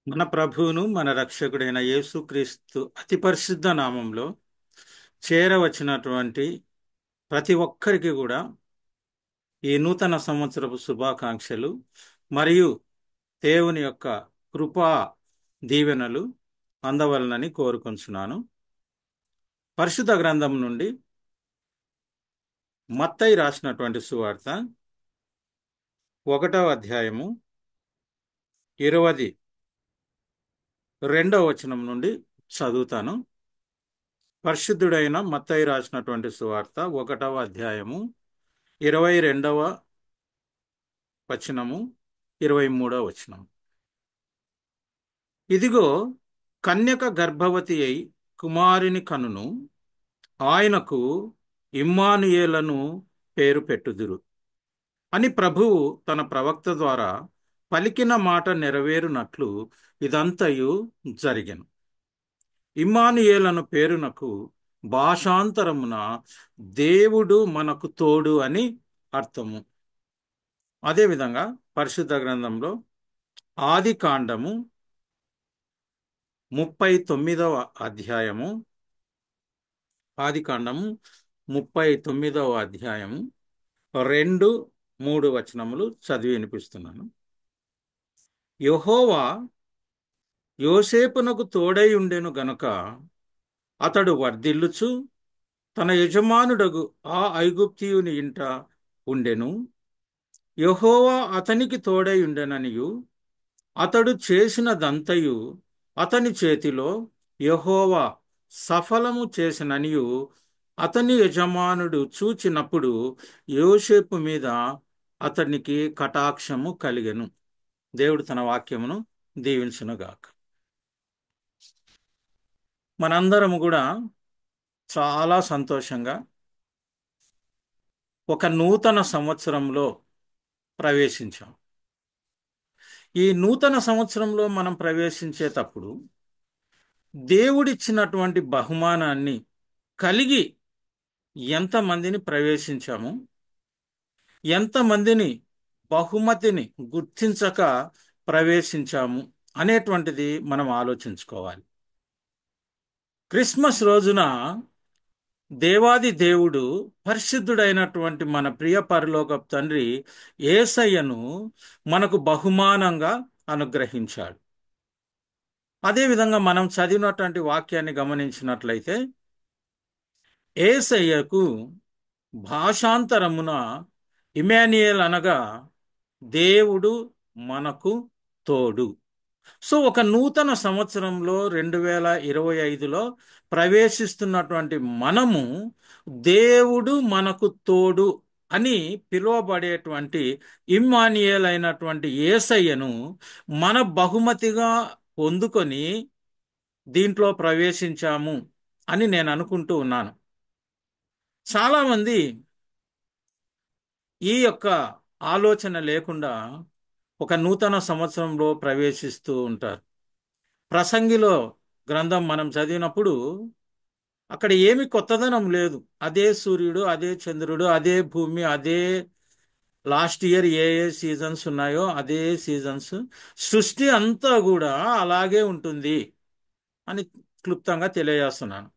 మన ప్రభువును మన రక్షకుడైన యేసుక్రీస్తు అతి పరిశుద్ధ నామంలో చేరవచ్చినటువంటి ప్రతి ఒక్కరికి కూడా ఈ నూతన సంవత్సరపు శుభాకాంక్షలు మరియు దేవుని యొక్క కృపా దీవెనలు అందవలనని కోరుకొంచున్నాను. పరిశుద్ధ గ్రంథం నుండి మత్తయి రాసినటువంటి సువార్త 1వ అధ్యాయము 22వ వచనం నుండి చదువుతాను. పరిశుద్ధుడైన మత్తయి రాసినటువంటి సువార్త 1వ అధ్యాయము 22వ వచనము 23వ వచనం. ఇదిగో, కన్యక గర్భవతి అయి కుమారుని కనును, ఆయనకు ఇమ్మానుయేలను పేరు పెట్టుదురు అని ప్రభువు తన ప్రవక్త ద్వారా పలికిన మాట నెరవేరునట్లు ఇదంతయు జరిగెను. ఇమ్మానుయేలను పేరునకు భాషాంతరమున దేవుడు మనకు తోడు అని అర్థము. అదేవిధంగా పరిశుద్ధ గ్రంథంలో ఆది కాండము 39వ అధ్యాయము 2-3 వచనములు చదివి వినిపిస్తున్నాను. యెహోవా యోసేపునకు తోడై ఉండెను గనుక అతడు వర్ధిల్లుచు తన యజమానుడగు ఆ ఐగుప్తీయుని ఇంట ఉండెను. యెహోవా అతనికి తోడై ఉండెననియు అతడు చేసినదంతయు అతని చేతిలో యెహోవా సఫలము చేసిననియు అతని యజమానుడు చూచినప్పుడు యోసేపు మీద అతనికి కటాక్షము కలిగెను. దేవుడు తన వాక్యమును దీవించునుగాక. మనందరము కూడా చాలా సంతోషంగా ఒక నూతన సంవత్సరంలో ప్రవేశించాం. ఈ నూతన సంవత్సరంలో మనం ప్రవేశించేటప్పుడు దేవుడిచ్చినటువంటి బహుమానాన్ని కలిగి ఎంతమందిని ప్రవేశించాము, ఎంతమందిని బహుమతిని గుర్తించక ప్రవేశించాము అనేటువంటిది మనం ఆలోచించుకోవాలి. క్రిస్మస్ రోజున దేవాది దేవుడు పరిశుద్ధుడైనటువంటి మన ప్రియ పరలోకపు తండ్రి యేసయ్యను మనకు బహుమానంగా అనుగ్రహించాడు. అదేవిధంగా మనం చదివినటువంటి వాక్యాన్ని గమనించినట్లయితే యేసయ్యకు భాషాంతరమున ఇమ్మానుయేల్ అనగా దేవుడు మనకు తోడు. సో ఒక నూతన సంవత్సరంలో 2025లో ప్రవేశిస్తున్నటువంటి మనము దేవుడు మనకు తోడు అని పిలువబడేటువంటి ఇమ్మానుయేల్ అయినటువంటి యేసయ్యను మన బహుమతిగా పొందుకొని దీంట్లో ప్రవేశించాము అని నేను అనుకుంటూ ఉన్నాను. చాలామంది ఈ యొక్క ఆలోచన లేకుండా ఒక నూతన సంవత్సరంలో ప్రవేశిస్తూ ఉంటారు. ప్రసంగిలో గ్రంథం మనం చదివినప్పుడు అక్కడ ఏమి కొత్తదనం లేదు. అదే సూర్యుడు, అదే చంద్రుడు, అదే భూమి, అదే లాస్ట్ ఇయర్ ఏ ఏ సీజన్స్ ఉన్నాయో అదే సీజన్స్, సృష్టి అంతా కూడా అలాగే ఉంటుంది అని క్లుప్తంగా తెలియజేస్తున్నాను.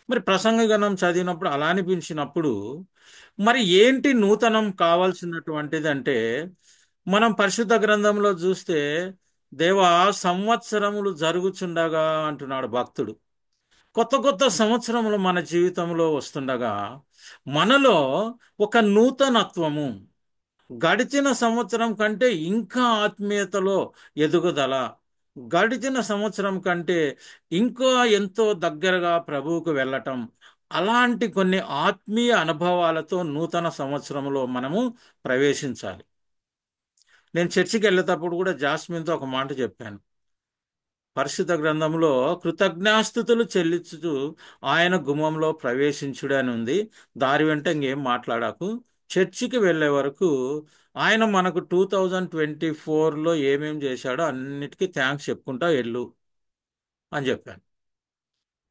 మరి ప్రసంగ గణం చదివినప్పుడు అలా అనిపించినప్పుడు మరి ఏంటి నూతనం కావాల్సినటువంటిది అంటే, మనం పరిశుద్ధ గ్రంథంలో చూస్తే దేవా సంవత్సరములు జరుగుచుండగా అంటున్నాడు భక్తుడు. కొత్త కొత్త సంవత్సరములు మన జీవితంలో వస్తుండగా మనలో ఒక నూతనత్వము, గడిచిన సంవత్సరం కంటే ఇంకా ఆత్మీయతలో ఎదుగుదల, గడిచిన సంవత్సరం కంటే ఇంకా ఎంతో దగ్గరగా ప్రభువుకు వెళ్ళటం, అలాంటి కొన్ని ఆత్మీయ అనుభవాలతో నూతన సంవత్సరంలో మనము ప్రవేశించాలి. నేను చర్చికి వెళ్ళేటప్పుడు కూడా జాస్మిన్తో ఒక మాట చెప్పాను. పరిశుద్ధ గ్రంథంలో కృతజ్ఞాస్తుతులు చెల్లించుతూ ఆయన గుమ్మంలో ప్రవేశించుడు అని ఉంది. దారి వెంట ఇంకేం మాట్లాడాకు, చర్చికి వెళ్ళే వరకు ఆయన మనకు 2024లో ఏమేం చేశాడో అన్నిటికీ థ్యాంక్స్ చెప్పుకుంటా వెళ్ళు అని చెప్పాను.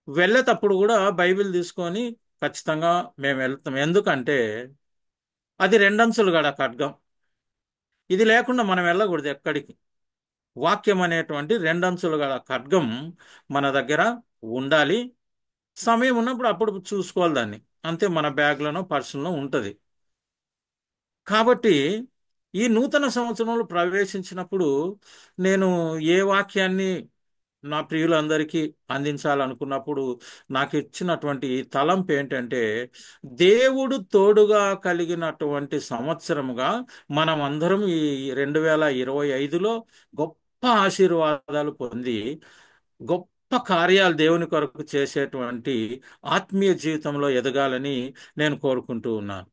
వెళ్ళేటప్పుడు కూడా బైబిల్ తీసుకొని ఖచ్చితంగా మేము వెళ్తాం. ఎందుకంటే అది రెండంచులు గడ ఖడ్గం. ఇది లేకుండా మనం వెళ్ళకూడదు ఎక్కడికి. వాక్యం అనేటువంటి రెండంచులు గల ఖడ్గం మన దగ్గర ఉండాలి. సమయం ఉన్నప్పుడు అప్పుడు చూసుకోవాలి దాన్ని. అంతే, మన బ్యాగ్లోనో పర్సులో ఉంటుంది. కాబట్టి ఈ నూతన సంవత్సరంలో ప్రవేశించినప్పుడు నేను ఏ వాక్యాన్ని నా ప్రియులందరికీ అందించాలనుకున్నప్పుడు నాకు ఇచ్చినటువంటి తలంపు ఏంటంటే, దేవుడు తోడుగా కలిగినటువంటి సంవత్సరముగా మనం అందరం ఈ 2025లో గొప్ప ఆశీర్వాదాలు పొంది గొప్ప కార్యాలు దేవుని కొరకు చేసేటువంటి ఆత్మీయ జీవితంలో ఎదగాలని నేను కోరుకుంటూ ఉన్నాను.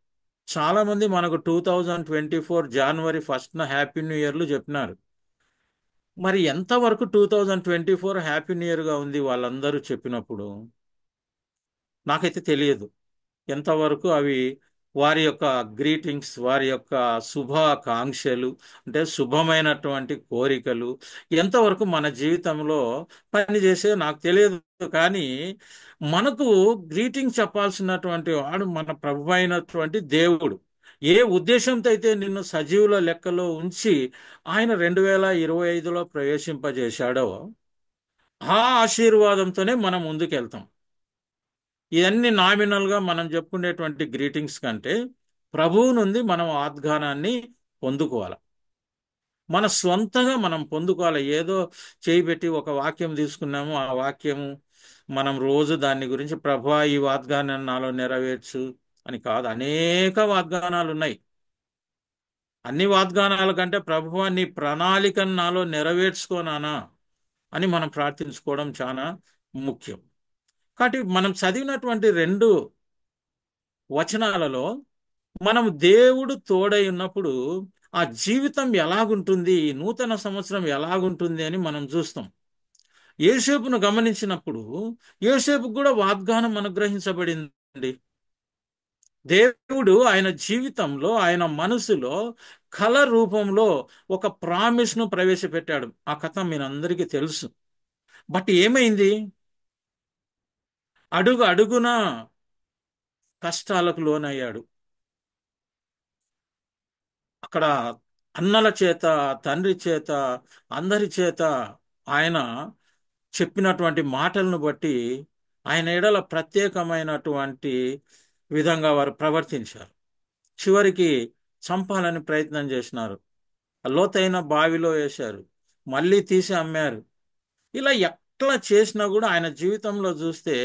చాలా మంది మనకు 2024 జనవరి 1న హ్యాపీ న్యూ ఇయర్లు చెప్పినారు. మరి ఎంతవరకు 2024 హ్యాపీ న్యూ ఇయర్గా ఉంది వాళ్ళందరూ చెప్పినప్పుడు నాకైతే తెలియదు. ఎంతవరకు అవి వారి యొక్క గ్రీటింగ్స్, వారి యొక్క శుభాకాంక్షలు, అంటే శుభమైనటువంటి కోరికలు ఎంతవరకు మన జీవితంలో పనిచేసే నాకు తెలియదు. కానీ మనకు గ్రీటింగ్స్ చెప్పాల్సినటువంటి వాడు మన ప్రభు అయినటువంటి దేవుడు. ఏ ఉద్దేశంతో అయితే నిన్ను సజీవుల లెక్కలో ఉంచి ఆయన 2025లో ప్రవేశింపజేశాడో ఆ ఆశీర్వాదంతోనే మనం ముందుకెళ్తాం. ఇవన్నీ నామినల్గా మనం చెప్పుకునేటువంటి గ్రీటింగ్స్ కంటే ప్రభువు నుండి మనం వాగ్దానాన్ని పొందుకోవాలి. మన స్వంతంగా మనం పొందుకోవాలి. ఏదో చేయి పెట్టి ఒక వాక్యం తీసుకున్నాము, ఆ వాక్యము మనం రోజు దాని గురించి ప్రభువా ఈ వాగ్దానాన్ని నాలో నెరవేర్చు అని కాదు. అనేక వాగ్దానాలు ఉన్నాయి. అన్ని వాగ్దానాల కంటే ప్రభువా నీ ప్రణాళికను నాలో నెరవేర్చుకోనానా అని మనం ప్రార్థించుకోవడం చాలా ముఖ్యం. కాబట్టి మనం చదివినటువంటి 2 వచనాలలో మనం దేవుడు తోడై ఉన్నప్పుడు ఆ జీవితం ఎలాగుంటుంది, నూతన సంవత్సరం ఎలాగుంటుంది అని మనం చూస్తాం. యోసేపును గమనించినప్పుడు యోసేపుకు కూడా వాగ్దానం అనుగ్రహించబడింది. దేవుడు ఆయన జీవితంలో, ఆయన మనసులో కళ రూపంలో ఒక ప్రామిస్ను ప్రవేశపెట్టాడు. ఆ కథ మీరందరికీ తెలుసు. బట్ ఏమైంది? అడుగు అడుగున కష్టాలకు లోనయ్యాడు. అక్కడ అన్నల చేత, తండ్రి చేత, అందరి చేత ఆయన చెప్పినటువంటి మాటలను బట్టి ఆయన ఎడల ప్రత్యేకమైనటువంటి విధంగా వారు ప్రవర్తించారు. చివరికి చంపాలని ప్రయత్నం చేసినారు. లోతైన బావిలో వేశారు, మళ్ళీ తీసి అమ్మారు. ఇలా ఎట్లా చేసినా కూడా ఆయన జీవితంలో చూస్తే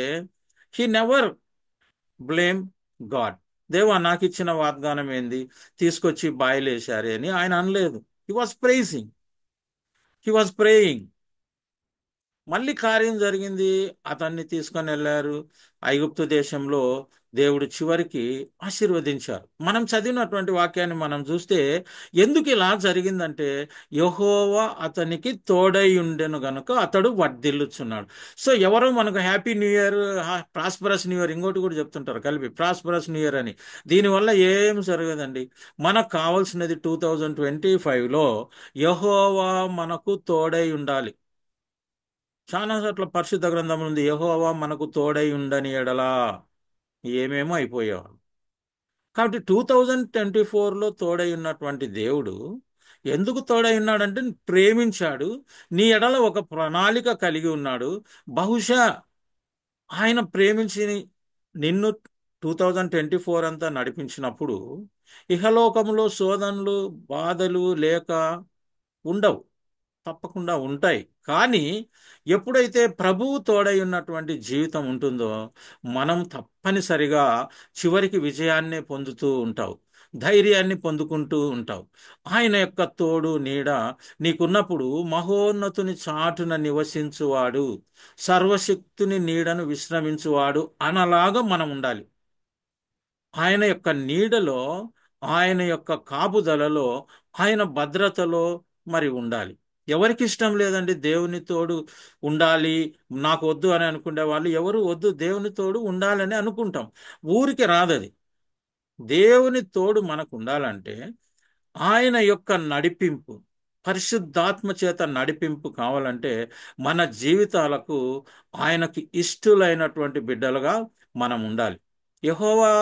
హీ నెవర్ బ్లేమ్ గాడ్. దేవా నాకు ఇచ్చిన వాగ్దానం ఏంది, తీసుకొచ్చి బాయిలేశారే అని ఆయన అనలేదు. He was praising, he was praying. మళ్ళీ కార్యం జరిగింది. అతన్ని తీసుకొని వెళ్ళారు ఐగుప్తు దేశంలో. దేవుడు చివరికి ఆశీర్వదించారు. మనం చదివినటువంటి వాక్యాన్ని మనం చూస్తే ఎందుకు ఇలా జరిగిందంటే యెహోవా అతనికి తోడై ఉండెను గనుక అతడు వర్ధిల్లుచున్నాడు. సో ఎవరో మనకు happy new year, prosperous new year, ఇంకోటి కూడా చెప్తుంటారు కలిపి ప్రాస్పరస్ న్యూ ఇయర్ అని. దీనివల్ల ఏం జరగదండి. మనకు కావాల్సినది 2025లో యెహోవా మనకు తోడై ఉండాలి. చాలా చోట్ల పరిశుద్ధ గ్రంథం ఉంది, యెహోవా మనకు తోడై ఉండని ఎడలా ఏమేమో అయిపోయేవాడు. కాబట్టి 2024లో తోడై ఉన్నటువంటి దేవుడు ఎందుకు తోడై ఉన్నాడంటే ప్రేమించాడు, నీ ఎడల ఒక ప్రణాళిక కలిగి ఉన్నాడు. బహుశా ఆయన ప్రేమించి నిన్ను 2024 అంతా నడిపించినప్పుడు ఇహలోకంలో శోధనలు, బాధలు లేక ఉండవు, తప్పకుండా ఉంటాయి. కానీ ఎప్పుడైతే ప్రభువు తోడై ఉన్నటువంటి జీవితం ఉంటుందో మనం తప్పనిసరిగా చివరికి విజయాన్నే పొందుతూ ఉంటావు, ధైర్యాన్ని పొందుకుంటూ ఉంటావు. ఆయన యొక్క తోడు నీడ నీకున్నప్పుడు మహోన్నతుని చాటున నివసించువాడు, సర్వశక్తుని నీడను విశ్రమించువాడు అనలాగా మనం ఉండాలి. ఆయన యొక్క నీడలో, ఆయన యొక్క కాపుదలలో, ఆయన భద్రతలో మరి ఉండాలి. ఎవరికి ఇష్టం లేదండి దేవుని తోడు ఉండాలి, నాకు వద్దు అని అనుకునే వాళ్ళు ఎవరు వద్దు. దేవుని తోడు ఉండాలని అనుకుంటాం, ఊరికి రాదది. దేవుని తోడు మనకు ఉండాలంటే ఆయన యొక్క నడిపింపు, పరిశుద్ధాత్మ చేత నడిపింపు కావాలంటే మన జీవితాలకు ఆయనకి ఇష్టలైనటువంటి బిడ్డలుగా మనం ఉండాలి. యెహోవా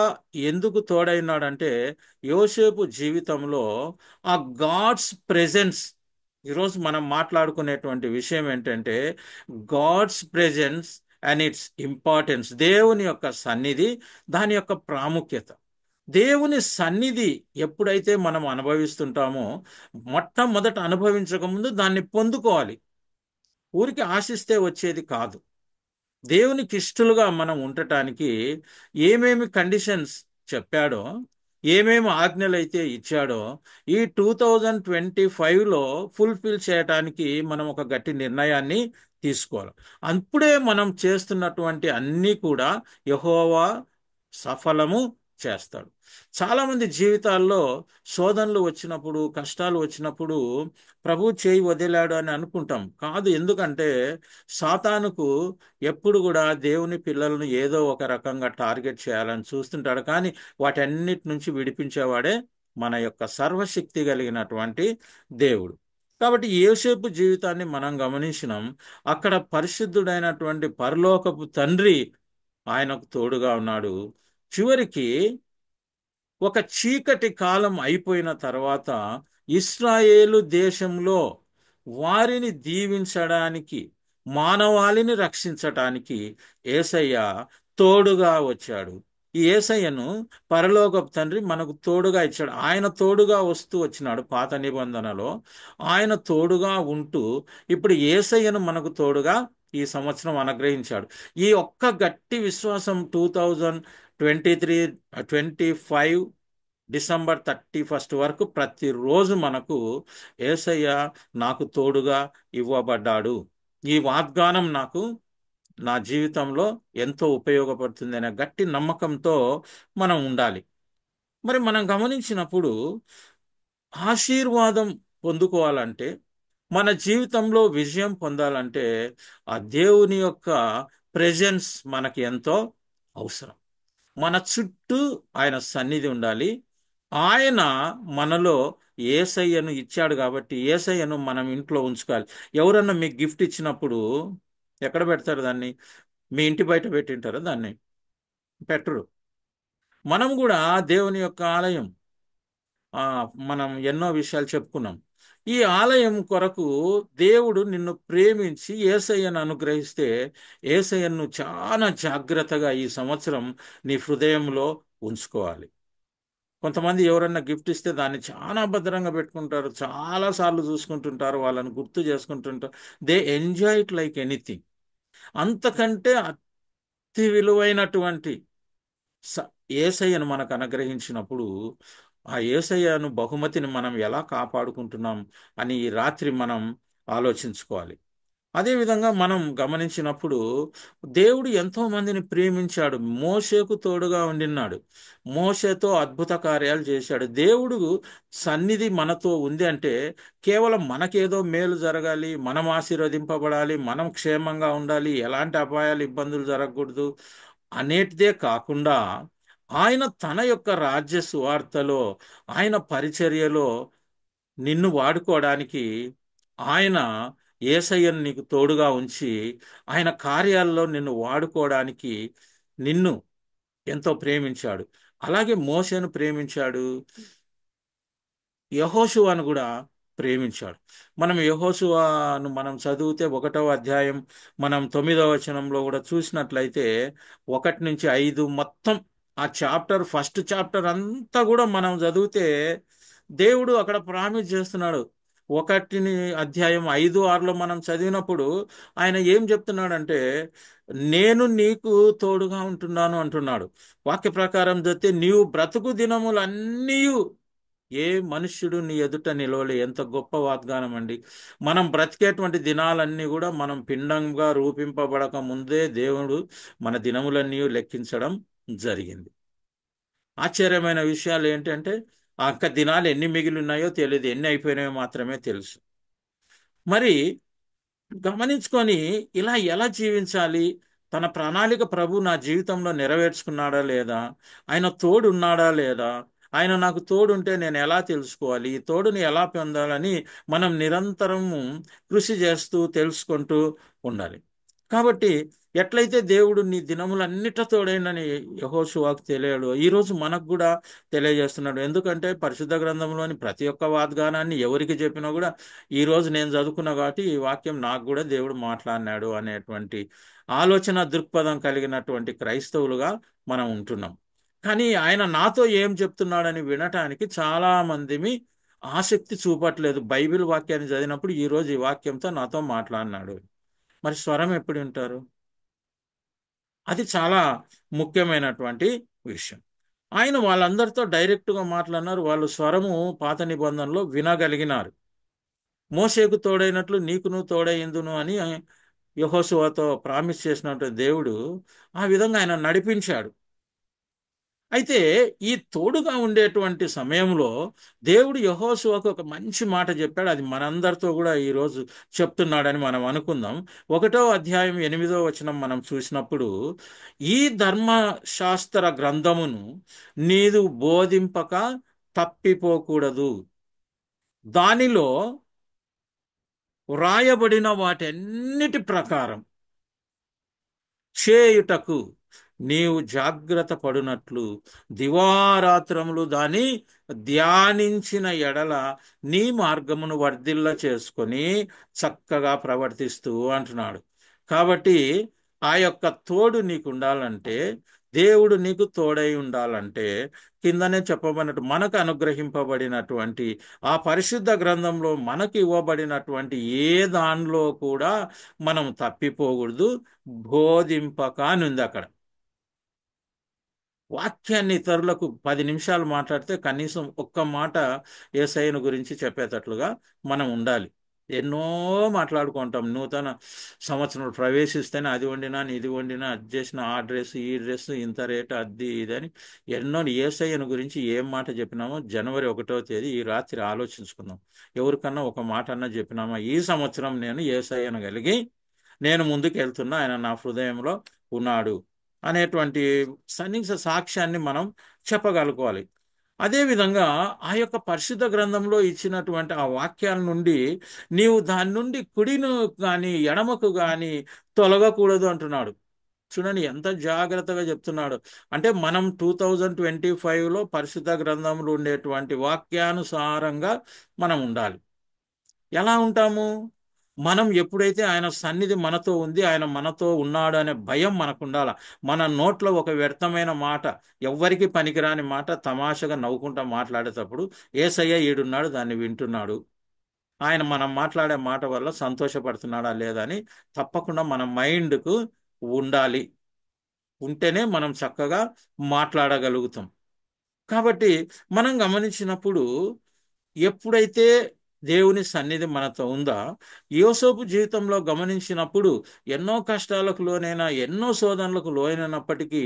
ఎందుకు తోడైనాడంటే యోసేపు జీవితంలో ఆ గాడ్స్ ప్రెజెన్స్ ఈరోజు మనం మాట్లాడుకునేటువంటి విషయం ఏంటంటే God's presence and its importance. దేవుని యొక్క సన్నిధి, దాని యొక్క ప్రాముఖ్యత. దేవుని సన్నిధి ఎప్పుడైతే మనం అనుభవిస్తుంటామో, మొట్టమొదట అనుభవించక ముందు దాన్ని పొందుకోవాలి. ఊరికి ఆశిస్తే వచ్చేది కాదు. దేవునికి ఇష్టలుగా మనం ఉండటానికి ఏమేమి కండిషన్స్ చెప్పాడో, ఏమేమి ఆజ్ఞలైతే ఇచ్చాడో, ఈ 2025లో ఫుల్ఫిల్ చేయటానికి మనం ఒక గట్టి నిర్ణయాన్ని తీసుకోవాలి. అప్పుడే మనం చేస్తున్నటువంటి అన్నీ కూడా యెహోవా సఫలము చేస్తాడు. చాలా మంది జీవితాల్లో శోధనలు వచ్చినప్పుడు, కష్టాలు వచ్చినప్పుడు ప్రభు చేయి వదిలాడు అని అనుకుంటాం. కాదు, ఎందుకంటే సాతానుకు ఎప్పుడు కూడా దేవుని పిల్లలను ఏదో ఒక రకంగా టార్గెట్ చేయాలని చూస్తుంటాడు. కానీ వాటన్నిటి నుంచి విడిపించేవాడే మన యొక్క సర్వశక్తి కలిగినటువంటి దేవుడు. కాబట్టి యోసేపు జీవితాన్ని మనం గమనించినాం. అక్కడ పరిశుద్ధుడైనటువంటి పరలోకపు తండ్రి ఆయనకు తోడుగా ఉన్నాడు. చివరికి ఒక చీకటి కాలం అయిపోయిన తర్వాత ఇశ్రాయేలు దేశంలో వారిని దీవించడానికి, మానవాళిని రక్షించటానికి యేసయ్య తోడుగా వచ్చాడు. ఈ యేసయ్యను పరలోకపు తండ్రి మనకు తోడుగా ఇచ్చాడు. ఆయన తోడుగా వస్తూ వచ్చినాడు పాత నిబంధనలో. ఆయన తోడుగా ఉంటూ ఇప్పుడు యేసయ్యను మనకు తోడుగా ఈ సంవత్సరం అనుగ్రహించాడు. ఈ ఒక్క గట్టి విశ్వాసం 2023 25 డిసెంబర్ 31 వరకు ప్రతిరోజు మనకు యేసయ్య నాకు తోడుగా ఇవ్వబడ్డాడు, ఈ వాగ్దానం నాకు నా జీవితంలో ఎంతో ఉపయోగపడుతుంది అనే గట్టి నమ్మకంతో మనం ఉండాలి. మరి మనం గమనించినప్పుడు ఆశీర్వాదం పొందుకోవాలంటే, మన జీవితంలో విజయం పొందాలంటే ఆ దేవుని యొక్క ప్రెజెన్స్ మనకి ఎంతో అవసరం. మన చుట్టూ ఆయన సన్నిధి ఉండాలి. ఆయన మనలో యేసయ్యను ఇచ్చాడు కాబట్టి యేసయ్యను మనం ఇంట్లో ఉంచుకోవాలి. ఎవరన్నా మీకు గిఫ్ట్ ఇచ్చినప్పుడు ఎక్కడ పెడతారు దాన్ని? మీ ఇంటి బయట పెట్టింటారు దాన్ని? పెట్టరు. మనం కూడా దేవుని యొక్క ఆలయం. ఆ మనం ఎన్నో విషయాలు చెప్పుకున్నాం. ఈ ఆలయం కొరకు దేవుడు నిన్ను ప్రేమించి యేసయ్యను అనుగ్రహిస్తే, యేసయ్యను చాలా జాగ్రత్తగా ఈ సంవత్సరం నీ హృదయంలో ఉంచుకోవాలి. కొంతమంది ఎవరన్నా గిఫ్ట్ ఇస్తే దాన్ని చాలా భద్రంగా పెట్టుకుంటారు, చాలా సార్లు చూసుకుంటుంటారు, వాళ్ళని గుర్తు చేసుకుంటుంటారు. They enjoy it like anything. అంతకంటే అతి విలువైనటువంటి యేసయ్యను మనకు అనుగ్రహించినప్పుడు ఆ యేసయ్యను బహుమతిని మనం ఎలా కాపాడుకుంటున్నాం అని ఈ రాత్రి మనం ఆలోచించుకోవాలి. అదేవిధంగా మనం గమనించినప్పుడు దేవుడు ఎంతో మందిని ప్రేమించాడు. మోషేకు తోడుగా ఉండిన్నాడు. మోషేతో అద్భుత కార్యాలు చేశాడు. దేవుడు సన్నిధి మనతో ఉంది అంటే కేవలం మనకేదో మేలు జరగాలి, మనం ఆశీర్వదింపబడాలి, మనం క్షేమంగా ఉండాలి, ఎలాంటి అపాయాలు ఇబ్బందులు జరగకూడదు అనేటిదే కాకుండా, ఆయన తన యొక్క రాజ్య సువార్తలో, ఆయన పరిచర్యలో నిన్ను వాడుకోవడానికి ఆయన యేసయ్యను నీకు తోడుగా ఉంచి ఆయన కార్యాల్లో నిన్ను వాడుకోవడానికి నిన్ను ఎంతో ప్రేమించాడు. అలాగే మోషేను ప్రేమించాడు, యెహోషువను కూడా ప్రేమించాడు. మనం యెహోషువను మనం చదివితే 1వ అధ్యాయం మనం 9వ వచనంలో కూడా చూసినట్లయితే 1 నుంచి 5 మొత్తం ఆ చాప్టర్, ఫస్ట్ చాప్టర్ అంతా కూడా మనం చదివితే దేవుడు అక్కడ ప్రామిస్ చేస్తున్నాడు. 1 అధ్యాయం 5, 6లో మనం చదివినప్పుడు ఆయన ఏం చెప్తున్నాడంటే, నేను నీకు తోడుగా ఉంటున్నాను అంటున్నాడు. వాక్య ప్రకారం చదివితే నీవు బ్రతుకు దినములన్నీ ఏ మనుష్యుడు నీ ఎదుట నిలవలే. ఎంత గొప్ప వాగ్దానం అండి! మనం బ్రతికేటువంటి దినాలన్నీ కూడా మనం పిండంగా రూపింపబడక ముందే దేవుడు మన దినములన్నీ లెక్కించడం జరిగింది. ఆశ్చర్యమైన విషయాలు ఏంటంటే ఆ అక్క దినాలు ఎన్ని మిగిలి ఉన్నాయో తెలియదు, ఎన్ని అయిపోయినాయో మాత్రమే తెలుసు. మరి గమనించుకొని ఇలా ఎలా జీవించాలి? తన ప్రణాళిక ప్రభు నా జీవితంలో నెరవేర్చుకున్నాడా లేదా? ఆయన తోడు ఉన్నాడా లేదా? ఆయన నాకు తోడుంటే నేను ఎలా తెలుసుకోవాలి? ఈ తోడుని ఎలా పొందాలని మనం నిరంతరము కృషి చేస్తూ తెలుసుకుంటూ ఉండాలి. కాబట్టి ఎట్లయితే దేవుడు నీ దినములన్నిట తోడైందని యెహోషువకు తెలియడు, ఈరోజు మనకు కూడా తెలియజేస్తున్నాడు. ఎందుకంటే పరిశుద్ధ గ్రంథంలోని ప్రతి ఒక్క వాగ్దానాన్ని ఎవరికి చెప్పినా కూడా ఈరోజు నేను చదువుకున్నా కాబట్టి ఈ వాక్యం నాకు కూడా దేవుడు మాట్లాడినాడు అనేటువంటి ఆలోచన దృక్పథం కలిగినటువంటి క్రైస్తవులుగా మనం ఉంటున్నాం. కానీ ఆయన నాతో ఏం చెప్తున్నాడని వినటానికి చాలా మందిమి ఆసక్తి చూపట్లేదు. బైబిల్ వాక్యాన్ని చదివినప్పుడు ఈరోజు ఈ వాక్యంతో నాతో మాట్లాడినాడు, మరి స్వరం ఎప్పుడు వింటారు? అది చాలా ముఖ్యమైనటువంటి విషయం. ఆయన వాళ్ళందరితో డైరెక్ట్గా మాట్లాడినారు. వాళ్ళు స్వరము పాత నిబంధనలో వినగలిగినారు. మోషేకు తోడైనట్లు నీకును తోడైందును అని యెహోషువతో ప్రామిస్ చేసినట్టు దేవుడు ఆ విధంగా ఆయన నడిపించాడు. అయితే ఈ తోడుగా ఉండేటువంటి సమయంలో దేవుడు యెహోషువకు ఒక మంచి మాట చెప్పాడు. అది మనందరితో కూడా ఈరోజు చెప్తున్నాడని మనం అనుకుందాం. 1వ అధ్యాయం 8వ వచనం మనం చూసినప్పుడు, ఈ ధర్మశాస్త్ర గ్రంథమును నీదు బోధింపక తప్పిపోకూడదు, దానిలో వ్రాయబడిన వాటన్నిటి ప్రకారం చేయుటకు నీవు జాగ్రత్త పడునట్లు దివారాత్రములు దాని ధ్యానించిన ఎడల నీ మార్గమును వర్ధిల్ల చేసుకొని చక్కగా ప్రవర్తిస్తూ అంటున్నాడు. కాబట్టి ఆ యొక్క తోడు నీకు ఉండాలంటే, దేవుడు నీకు తోడై ఉండాలంటే, కిందనే చెప్పబడినట్టు మనకు అనుగ్రహింపబడినటువంటి ఆ పరిశుద్ధ గ్రంథంలో మనకు ఇవ్వబడినటువంటి ఏ దానిలో కూడా మనం తప్పిపోకూడదు, బోధింపక అని ఉంది అక్కడ. వాక్యాన్ని ఇతరులకు 10 నిమిషాలు మాట్లాడితే కనీసం ఒక్క మాట యేసయ్యను గురించి చెప్పేటట్లుగా మనం ఉండాలి. ఎన్నో మాట్లాడుకుంటాం. నూతన సంవత్సరం ప్రవేశిస్తేనే అది వండినా ఇది వండినా అది చేసిన, ఆ డ్రెస్ ఈ డ్రెస్ ఇంత రేటు అది ఇదని ఎన్నో. యేసయ్యను గురించి ఏం మాట చెప్పినామో జనవరి 1వ తేదీ ఈ రాత్రి ఆలోచించుకుందాం. ఎవరికన్నా ఒక మాట అన్నా చెప్పినామా? ఈ సంవత్సరం నేను యేసయ్యను కలిగి నేను ముందుకు వెళ్తున్నా, ఆయన నా హృదయంలో ఉన్నాడు అనేటువంటి సన్నిహిత సాక్ష్యాన్ని మనం చెప్పగలుగుకోవాలి. అదేవిధంగా ఆ యొక్క పరిశుద్ధ గ్రంథంలో ఇచ్చినటువంటి ఆ వాక్యాల నుండి నీవు దాని నుండి కుడిను కానీ ఎడమకు కానీ తొలగకూడదు అంటున్నాడు. చూడండి ఎంత జాగ్రత్తగా చెప్తున్నాడు. అంటే మనం 2025లో పరిశుద్ధ గ్రంథంలో ఉండేటువంటి వాక్యానుసారంగా మనం ఉండాలి. ఎలా ఉంటాము? మనం ఎప్పుడైతే ఆయన సన్నిధి మనతో ఉంది, ఆయన మనతో ఉన్నాడు అనే భయం మనకు ఉండాల. మన నోట్లో ఒక వ్యర్థమైన మాట, ఎవ్వరికి పనికిరాని మాట తమాషగా నవ్వుకుంటా మాట్లాడేటప్పుడు యేసయ్య ఈడున్నాడు, దాన్ని వింటున్నాడు, ఆయన మనం మాట్లాడే మాట వల్ల సంతోషపడుతున్నాడా లేదా అని తప్పకుండా మన మైండ్కు ఉండాలి. ఉంటేనే మనం చక్కగా మాట్లాడగలుగుతాం. కాబట్టి మనం గమనించినప్పుడు ఎప్పుడైతే దేవుని సన్నిధి మనతో ఉందా, యోసేపు జీవితంలో గమనించినప్పుడు ఎన్నో కష్టాలకు లోనైనా, ఎన్నో శోధనలకు లోనైనప్పటికీ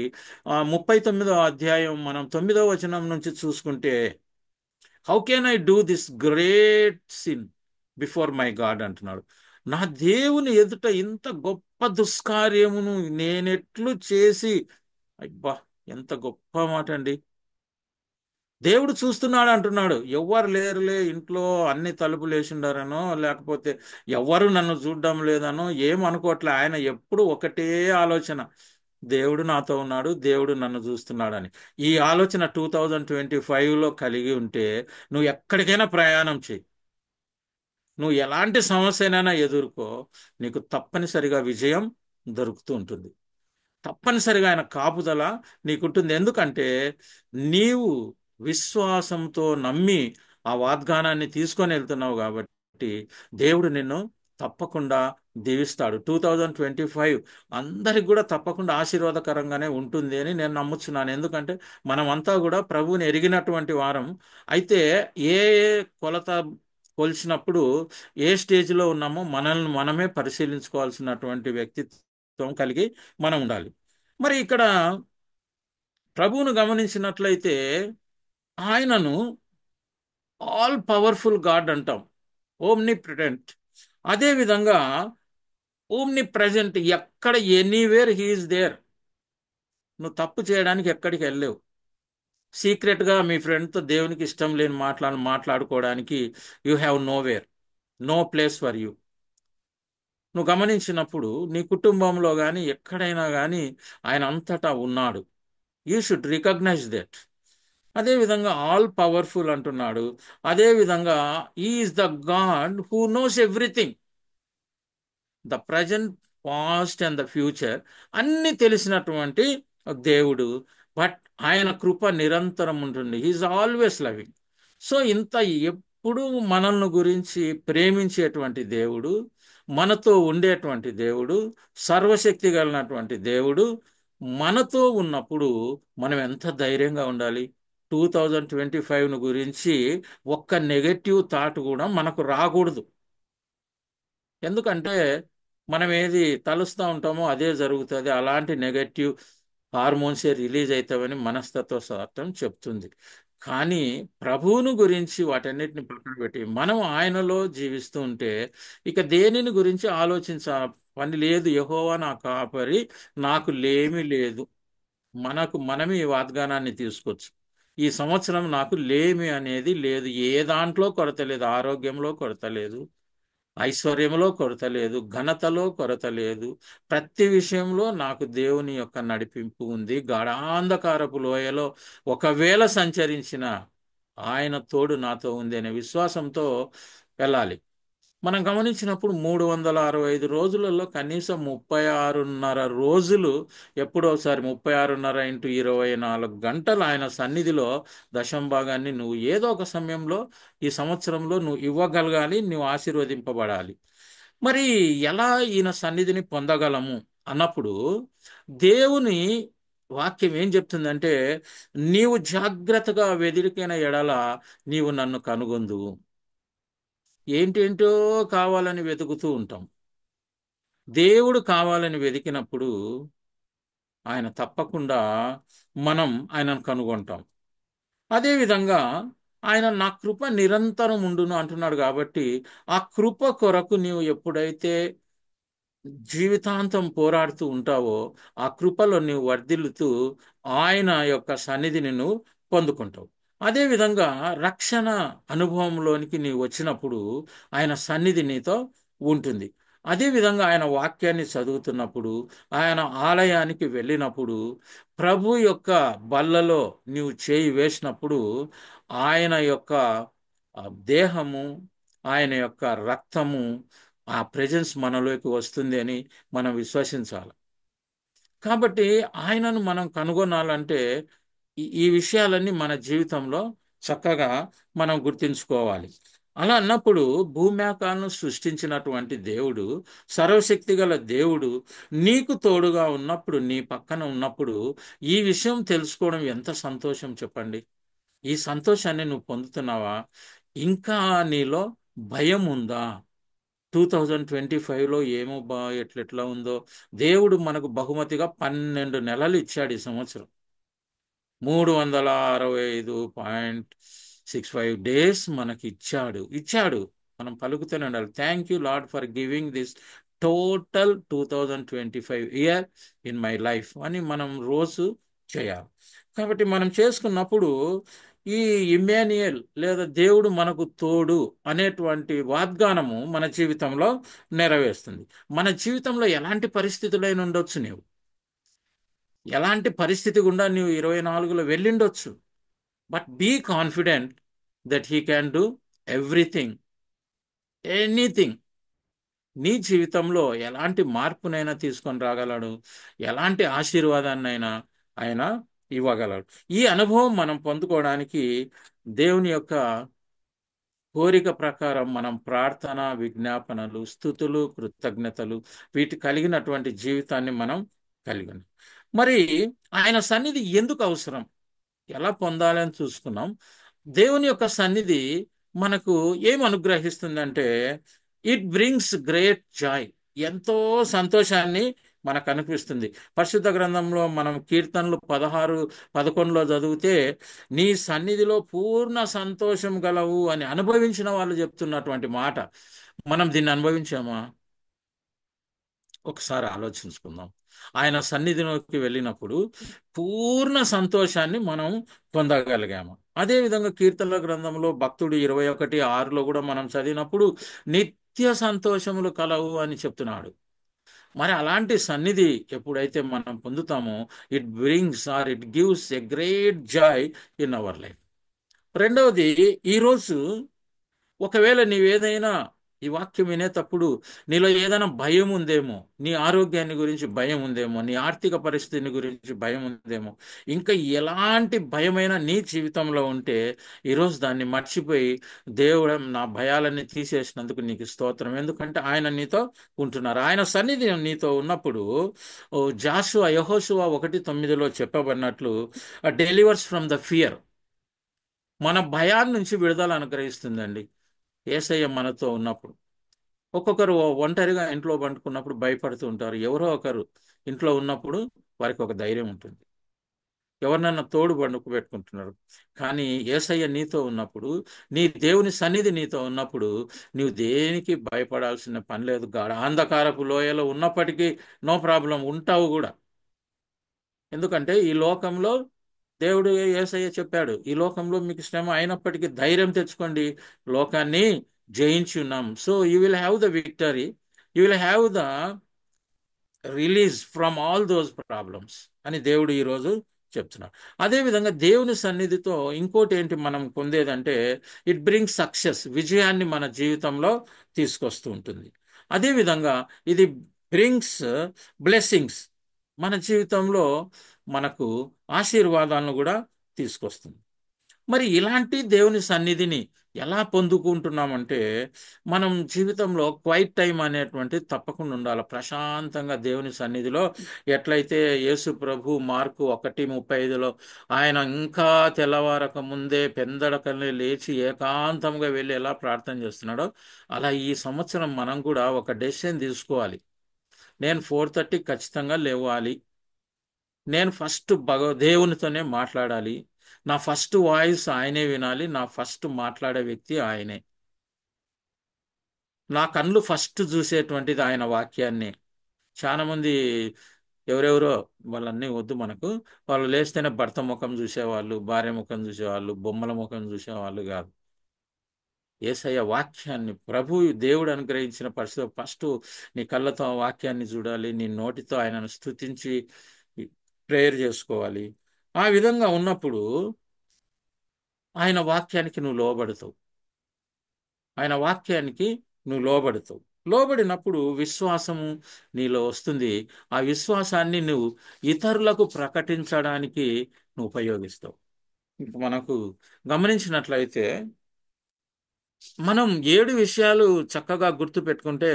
39వ అధ్యాయం మనం 9వ వచనం నుంచి చూసుకుంటే, how can I do this great sin before my God అంటున్నాడు. నా దేవుని ఎదుట ఇంత గొప్ప దుష్కార్యమును నేనెట్లు చేసి, అబ్బా ఎంత గొప్ప మాట అండి. దేవుడు చూస్తున్నాడు అంటున్నాడు. ఎవ్వరు లేరులే ఇంట్లో, అన్ని తలుపులు వేసిండారనో లేకపోతే ఎవ్వరు నన్ను చూడడం లేదనో ఏమనుకోవట్లే. ఆయన ఎప్పుడు ఒకటే ఆలోచన, దేవుడు నాతో ఉన్నాడు, దేవుడు నన్ను చూస్తున్నాడని. ఈ ఆలోచన 2025లో కలిగి ఉంటే నువ్వు ఎక్కడికైనా ప్రయాణం చేయి, నువ్వు ఎలాంటి సమస్యనైనా ఎదుర్కో, నీకు తప్పనిసరిగా విజయం దొరుకుతూ ఉంటుంది. తప్పనిసరిగా ఆయన కాపుదల నీకుంటుంది. ఎందుకంటే నీవు విశ్వాసంతో నమ్మి ఆ వాగ్దానాన్ని తీసుకొని వెళ్తున్నావు కాబట్టి దేవుడు నిన్ను తప్పకుండా దీవిస్తాడు. 2025 అందరికి కూడా తప్పకుండా ఆశీర్వాదకరంగానే ఉంటుంది అని నేను నమ్ముతున్నాను. ఎందుకంటే మనమంతా కూడా ప్రభువుని ఎరిగినటువంటి వారం. అయితే ఏ ఏ కొలత కొలిచినప్పుడు ఏ స్టేజ్లో ఉన్నామో మనల్ని మనమే పరిశీలించుకోవాల్సినటువంటి వ్యక్తిత్వం కలిగి మనం ఉండాలి. మరి ఇక్కడ ప్రభువును గమనించినట్లయితే ఆయనను ఆల్ పవర్ఫుల్ గాడ్ అంటాం, ఓమ్ని ప్రెజెంట్. అదేవిధంగా ఓమ్ని ప్రెజెంట్, ఎక్కడ ఎనీవేర్ హీఈస్ దేర్. నువ్వు తప్పు చేయడానికి ఎక్కడికి వెళ్ళలేవు. సీక్రెట్గా మీ ఫ్రెండ్తో దేవునికి ఇష్టం లేని మాట్లాడుకోవడానికి you have nowhere, no place for you. నువ్వు గమనించినప్పుడు నీ కుటుంబంలో కానీ ఎక్కడైనా కానీ ఆయన అంతటా ఉన్నాడు. You should recognise that. అదేవిధంగా ఆల్ పవర్ఫుల్ అంటున్నాడు. అదేవిధంగా is the God who knows everything, the present, past and the future, అన్ని తెలిసినటువంటి దేవుడు. బట్ ఆయన కృప నిరంతరం ఉంటుంది. He's always loving. సో ఇంత ఎప్పుడు మనల్ని గురించి ప్రేమించేటువంటి దేవుడు, మనతో ఉండేటువంటి దేవుడు, సర్వశక్తి కలిగినటువంటి దేవుడు మనతో ఉన్నప్పుడు మనం ఎంత ధైర్యంగా ఉండాలి. 2025ను గురించి ఒక్క నెగటివ్ థాట్ కూడా మనకు రాకూడదు. ఎందుకంటే మనం ఏది తలుస్తూ ఉంటామో అదే జరుగుతుంది. అలాంటి నెగటివ్ హార్మోన్సే రిలీజ్ అవుతామని మనస్తత్వ శాస్త్రం చెప్తుంది. కానీ ప్రభువును గురించి వాటన్నిటిని పక్కన పెట్టి మనం ఆయనలో జీవిస్తూ ఉంటే ఇక దేనిని గురించి ఆలోచించ పని లేదు. యెహోవా నా కాపరి, నాకు లేమి లేదు. మనకు మనమే ఈ వాగ్దానాన్ని తీసుకోవచ్చు. ఈ సంవత్సరం నాకు లేమి అనేది లేదు. ఏ దాంట్లో కొరత లేదు. ఆరోగ్యంలో కొరత లేదు, ఐశ్వర్యంలో కొరత లేదు, ఘనతలో కొరత లేదు. ప్రతి విషయంలో నాకు దేవుని యొక్క నడిపింపు ఉంది. గాఢాంధకారపు లోయలో ఒకవేళ సంచరించిన ఆయన తోడు నాతో ఉంది అనే విశ్వాసంతో వెళ్ళాలి. మనం గమనించినప్పుడు 365 రోజులలో కనీసం 36.5 రోజులు, ఎప్పుడో ఒకసారి 36.5 ఇంటూ 24 గంటలు ఆయన సన్నిధిలో దశం భాగాన్ని నువ్వు ఏదో ఒక సమయంలో ఈ సంవత్సరంలో నువ్వు ఇవ్వగలగాలి. నువ్వు ఆశీర్వదింపబడాలి. మరి ఎలా ఈయన సన్నిధిని పొందగలము అన్నప్పుడు దేవుని వాక్యం ఏం చెప్తుందంటే, నీవు జాగ్రత్తగా వెదిరికిన ఎడల నీవు నన్ను కనుగొందువు. ఏంటేంటో కావాలని వెతుకుతూ ఉంటాం. దేవుడు కావాలని వెతికినప్పుడు ఆయన తప్పకుండా మనం ఆయనను కనుగొంటాం. అదేవిధంగా ఆయన నా కృప నిరంతరం ఉండును అంటున్నాడు. కాబట్టి ఆ కృప కొరకు నీవు ఎప్పుడైతే జీవితాంతం పోరాడుతూ ఉంటావో ఆ కృపలో నీవు వర్ధిల్లుతూ ఆయన యొక్క సన్నిధిని నువ్వు పొందుకుంటావు. అదేవిధంగా రక్షణ అనుభవంలోనికి నీవు వచ్చినప్పుడు ఆయన సన్నిధి నీతో ఉంటుంది. అదేవిధంగా ఆయన వాక్యాన్ని చదువుతున్నప్పుడు, ఆయన ఆలయానికి వెళ్ళినప్పుడు, ప్రభు యొక్క బల్లలో నీవు చేయి వేసినప్పుడు ఆయన యొక్క దేహము, ఆయన యొక్క రక్తము, ఆ ప్రెజెన్స్ మనలోకి వస్తుంది అని మనం విశ్వసించాలి. కాబట్టి ఆయనను మనం కనుగొనాలంటే ఈ విషయాలన్నీ మన జీవితంలో చక్కగా మనం గుర్తించుకోవాలి. అలా అన్నప్పుడు భూమ్యాకాలను సృష్టించినటువంటి దేవుడు, సర్వశక్తి గల దేవుడు నీకు తోడుగా ఉన్నప్పుడు, నీ పక్కన ఉన్నప్పుడు ఈ విషయం తెలుసుకోవడం ఎంత సంతోషం చెప్పండి. ఈ సంతోషాన్ని నువ్వు పొందుతున్నావా? ఇంకా నీలో భయం ఉందా? 2025లో ఏమో ఎట్లెట్లా ఉందో. దేవుడు మనకు బహుమతిగా 12 నెలలు ఇచ్చాడు ఈ సంవత్సరం. 365.65 డేస్ మనకి ఇచ్చాడు. మనం పలుకుతూనే ఉండాలి. Thank you lord for giving this total 2025 year in my life అని మనం రోజు చేయాలి. కాబట్టి మనం చేసుకున్నప్పుడు ఈ ఇమ్మాన్యుయేల్ లేదా దేవుడు మనకు తోడు అనేటువంటి వాగ్దానము మన జీవితంలో నెరవేరుస్తుంది. మన జీవితంలో ఎలాంటి పరిస్థితులైన ఉండొచ్చు, ఎలాంటి పరిస్థితి గుండా నీవు 24లో వెళ్ళిండొచ్చు. But be confident that he can do everything, anything. నీ జీవితంలో ఎలాంటి మార్పునైనా తీసుకొని రాగలడు. ఎలాంటి ఆశీర్వాదాన్నైనా ఆయన ఇవ్వగలడు. ఈ అనుభవం మనం పొందుకోవడానికి దేవుని యొక్క కోరిక ప్రకారం మనం ప్రార్థన, విజ్ఞాపనలు, స్తుతులు, కృతజ్ఞతలు వీటి కలిగినటువంటి జీవితాన్ని మనం కలిగి. మరి ఆయన సన్నిధి ఎందుకు అవసరం, ఎలా పొందాలని చూసుకున్నాం. దేవుని యొక్క సన్నిధి మనకు ఏం అనుగ్రహిస్తుందంటే, ఇట్ బ్రింగ్స్ గ్రేట్ జాయ్, ఎంతో సంతోషాన్ని మనకు అనిపిస్తుంది. పరిశుద్ధ గ్రంథంలో మనం కీర్తనలు 16:11లో చదివితే, నీ సన్నిధిలో పూర్ణ సంతోషం గలవు అని అనుభవించిన వాళ్ళు చెప్తున్నటువంటి మాట. మనం దీన్ని అనుభవించామా? ఒకసారి ఆలోచించుకుందాం. ఆయన సన్నిధిలోకి వెళ్ళినప్పుడు పూర్ణ సంతోషాన్ని మనం పొందగలిగాము. అదేవిధంగా కీర్తనల గ్రంథంలో భక్తుడు 21:6లో కూడా మనం చదివినప్పుడు నిత్య సంతోషములు కలవు అని చెప్తున్నాడు. మరి అలాంటి సన్నిధి ఎప్పుడైతే మనం పొందుతామో, it brings or it gives a great joy in our life. రెండవది, ఈరోజు ఒకవేళ నీవేదైనా ఈ వాక్యం వినేటప్పుడు నీలో ఏదైనా భయం ఉందేమో, నీ ఆరోగ్యాన్ని గురించి భయం ఉందేమో, నీ ఆర్థిక పరిస్థితిని గురించి భయం ఉందేమో, ఇంకా ఎలాంటి భయమైనా నీ జీవితంలో ఉంటే ఈరోజు దాన్ని మర్చిపోయి, దేవుడు నా భయాలన్నీ తీసేసినందుకు నీకు స్తోత్రం. ఎందుకంటే ఆయన నీతో ఉంటున్నారు. ఆయన సన్నిధి నీతో ఉన్నప్పుడు జాషువా యెహోషువ 1:9లో చెప్పబడినట్లు డెలివర్స్ ఫ్రమ్ ద ఫియర్, మన భయాల నుంచి విడుదల అనుగ్రహిస్తుందండి యేసయ్య మనతో ఉన్నప్పుడు. ఒక్కొక్కరు ఒంటరిగా ఇంట్లో పండుకున్నప్పుడు భయపడుతూ ఉంటారు. ఎవరో ఒకరు ఇంట్లో ఉన్నప్పుడు వారికి ఒక ధైర్యం ఉంటుంది. ఎవరినన్నా తోడు పండుకు పెట్టుకుంటున్నారు. కానీ యేసయ్య నీతో ఉన్నప్పుడు, నీ దేవుని సన్నిధి నీతో ఉన్నప్పుడు నీవు దేనికి భయపడాల్సిన పని లేదు. అంధకారపు లోయలో ఉన్నప్పటికీ నో ప్రాబ్లం, ఉంటావు కూడా. ఎందుకంటే ఈ లోకంలో దేవుడు యేసయ్య చెప్పాడు, ఈ లోకంలో మీకు శ్రమ అయినప్పటికీ ధైర్యం తెచ్చుకోండి, లోకాన్ని జయించి ఉన్నాం. So you will have the victory, you will have the release from all those problems అని దేవుడు ఈరోజు చెప్తున్నాడు. అదేవిధంగా దేవుని సన్నిధితో ఇంకోటి ఏంటి మనం పొందేదంటే, ఇట్ బ్రింగ్స్ సక్సెస్, విజయాన్ని మన జీవితంలో తీసుకొస్తూ ఉంటుంది. అదేవిధంగా ఇది బ్రింగ్స్ బ్లెస్సింగ్స్, మన జీవితంలో మనకు ఆశీర్వాదాలను కూడా తీసుకొస్తుంది. మరి ఇలాంటి దేవుని సన్నిధిని ఎలా పొందుకుంటున్నామంటే, మనం జీవితంలో క్వైట్ టైం అనేటువంటి తప్పకుండా ఉండాలి. ప్రశాంతంగా దేవుని సన్నిధిలో ఎట్లయితే యేసు ప్రభు మార్కు 1:35లో ఆయన ఇంకా తెల్లవారక ముందే పెందడకల్ని లేచి ఏకాంతంగా వెళ్ళి ఎలా ప్రార్థన చేస్తున్నాడో, అలా ఈ సంవత్సరం మనం కూడా ఒక డెసిషన్ తీసుకోవాలి. నేను 4:30 ఖచ్చితంగా లేవాలి. నేను ఫస్ట్ దేవునితోనే మాట్లాడాలి. నా ఫస్ట్ వాయిస్ ఆయనే వినాలి. నా ఫస్ట్ మాట్లాడే వ్యక్తి ఆయనే. నా కళ్ళు ఫస్ట్ చూసేటువంటిది ఆయన వాక్యాన్ని. చాలా మంది ఎవరెవరో, వాళ్ళన్నీ వద్దు మనకు. వాళ్ళు లేస్తేనే భర్త ముఖం చూసేవాళ్ళు, భార్య ముఖం చూసేవాళ్ళు, బొమ్మల ముఖం చూసేవాళ్ళు కాదు. యేసయ్య వాక్యాన్ని, ప్రభు దేవుడు అనుగ్రహించిన పరిస్థితి ఫస్ట్ నీ కళ్ళతో ఆ వాక్యాన్ని చూడాలి, నీ నోటితో ఆయనను స్తుతించి ప్రేయర్ చేసుకోవాలి. ఆ విధంగా ఉన్నప్పుడు ఆయన వాక్యానికి నువ్వు లోబడతావు. ఆయన వాక్యానికి నువ్వు లోబడతావు. లోబడినప్పుడు విశ్వాసము నీలో వస్తుంది. ఆ విశ్వాసాన్ని నువ్వు ఇతరులకు ప్రకటించడానికి నువ్వు ఉపయోగిస్తావు. ఇప్పుడు మనకు గమనించినట్లయితే మనం 7 విషయాలు చక్కగా గుర్తు పెట్టుకుంటే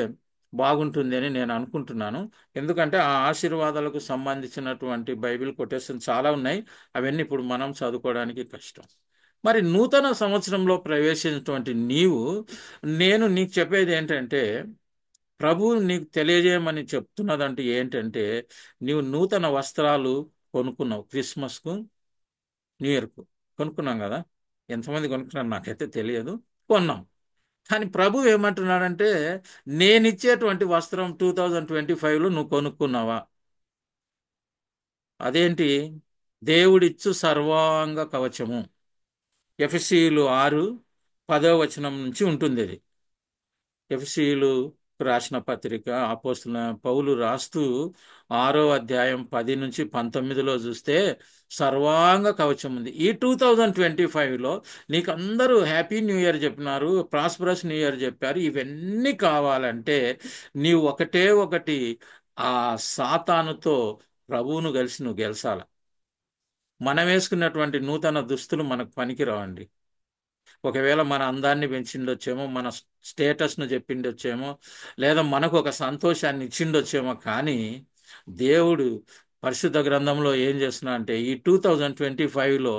బాగుంటుంది అని నేను అనుకుంటున్నాను. ఎందుకంటే ఆ ఆశీర్వాదాలకు సంబంధించినటువంటి బైబిల్ కొటేషన్ చాలా ఉన్నాయి. అవన్నీ ఇప్పుడు మనం చదువుకోవడానికి కష్టం. మరి నూతన సంవత్సరంలో ప్రవేశించినటువంటి నీవు, నేను నీకు చెప్పేది ఏంటంటే, ప్రభువు నీకు తెలియజేయమని చెప్తున్నదంటే ఏంటంటే, నీవు నూతన వస్త్రాలు కొనుక్కున్నావు. క్రిస్మస్కు, న్యూ ఇయర్కు కొనుక్కున్నాం కదా. ఎంతమంది కొనుక్కున్నారు నాకైతే తెలియదు, కొన్నాం. కానీ ప్రభు ఏమంటున్నాడంటే, నేనిచ్చేటువంటి వస్త్రం 2025లో నువ్వు కొనుక్కున్నావా? అదేంటి? దేవుడిచ్చు సర్వాంగ కవచము. ఎఫెసీయులు 6:10 నుంచి ఉంటుంది అది. ఎఫెసీయులు రాసిన పత్రిక అపోస్తలుడైన పౌలు రాస్తూ 6:10-19లో చూస్తే సర్వాంగ కవచం ఉంది. ఈ 2025లో నీకు అందరూ హ్యాపీ న్యూ ఇయర్ చెప్పినారు, ప్రాస్పరస్ న్యూ ఇయర్ చెప్పారు. ఇవన్నీ కావాలంటే నీవు ఒకటే ఒకటి, ఆ సాతానుతో ప్రభువును కలిసి నువ్వు గెలిచాల. మనం వేసుకున్నటువంటి నూతన దుస్తులు మనకు పనికిరావండి. ఒకవేళ మన అందాన్ని పెంచిండొచ్చేమో, మన స్టేటస్ను చెప్పిండొచ్చేమో, లేదా మనకు ఒక సంతోషాన్ని ఇచ్చిండొచ్చేమో, కానీ దేవుడు పరిశుద్ధ గ్రంథంలో ఏం చేస్తున్నా అంటే, ఈ 2025లో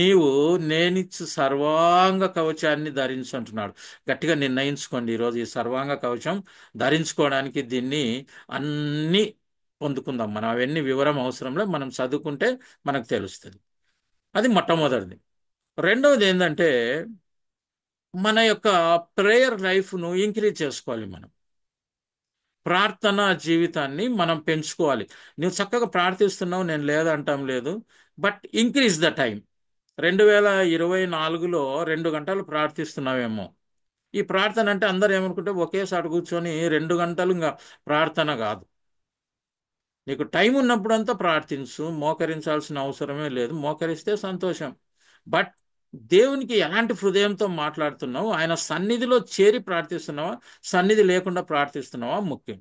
నీవు నేనిచ్చు సర్వాంగ కవచాన్ని ధరించుంటున్నాడు. గట్టిగా నిర్ణయించుకోండి ఈరోజు ఈ సర్వాంగ కవచం ధరించుకోవడానికి. దీన్ని అన్ని పొందుకుందాం మనం. అవన్నీ వివరం అవసరంలో మనం చదువుకుంటే మనకు తెలుస్తుంది. అది మొట్టమొదటిది. రెండవది ఏంటంటే, మన యొక్క ప్రేయర్ లైఫ్ను ఇంక్రీజ్ చేసుకోవాలి మనం. ప్రార్థనా జీవితాన్ని మనం పెంచుకోవాలి. నువ్వు చక్కగా ప్రార్థిస్తున్నావు, నేను లేదంటాం లేదు. But increase the time. 2024లో 2 గంటలు ప్రార్థిస్తున్నావేమో. ఈ ప్రార్థన అంటే అందరు ఏమనుకుంటే ఒకేసారి కూర్చొని 2 గంటలు ఇంకా ప్రార్థన కాదు. నీకు టైం ఉన్నప్పుడంతా ప్రార్థించు, మోకరించాల్సిన అవసరమే లేదు. మోకరిస్తే సంతోషం. బట్ దేవునికి ఎలాంటి హృదయంతో మాట్లాడుతున్నావు, ఆయన సన్నిధిలో చేరి ప్రార్థిస్తున్నావా, సన్నిధి లేకుండా ప్రార్థిస్తున్నావా ముఖ్యం.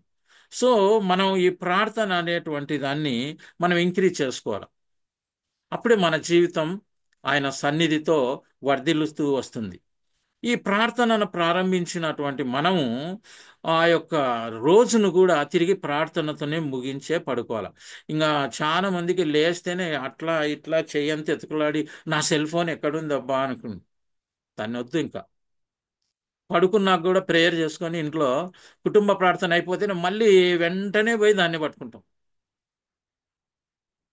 సో మనం ఈ ప్రార్థన అనేటువంటి దాన్ని మనం ఇంక్రీజ్ చేసుకోవాలి. అప్పుడే మన జీవితం ఆయన సన్నిధితో వర్ధిల్లుతూ వస్తుంది. ఈ ప్రార్థనను ప్రారంభించినటువంటి మనము ఆ యొక్క రోజును కూడా తిరిగి ప్రార్థనతోనే ముగించే పడుకోవాలి. ఇంకా చాలా మందికి లేస్తేనే అట్లా ఇట్లా చెయ్యంత ఎతుకులాడి నా సెల్ ఫోన్ ఎక్కడుందబ్బా అనుకుంది. దాన్ని వద్దు. ఇంకా పడుకున్నాక కూడా ప్రేయర్ చేసుకొని ఇంట్లో కుటుంబ ప్రార్థన అయిపోతే మళ్ళీ వెంటనే పోయి దాన్ని పట్టుకుంటాం.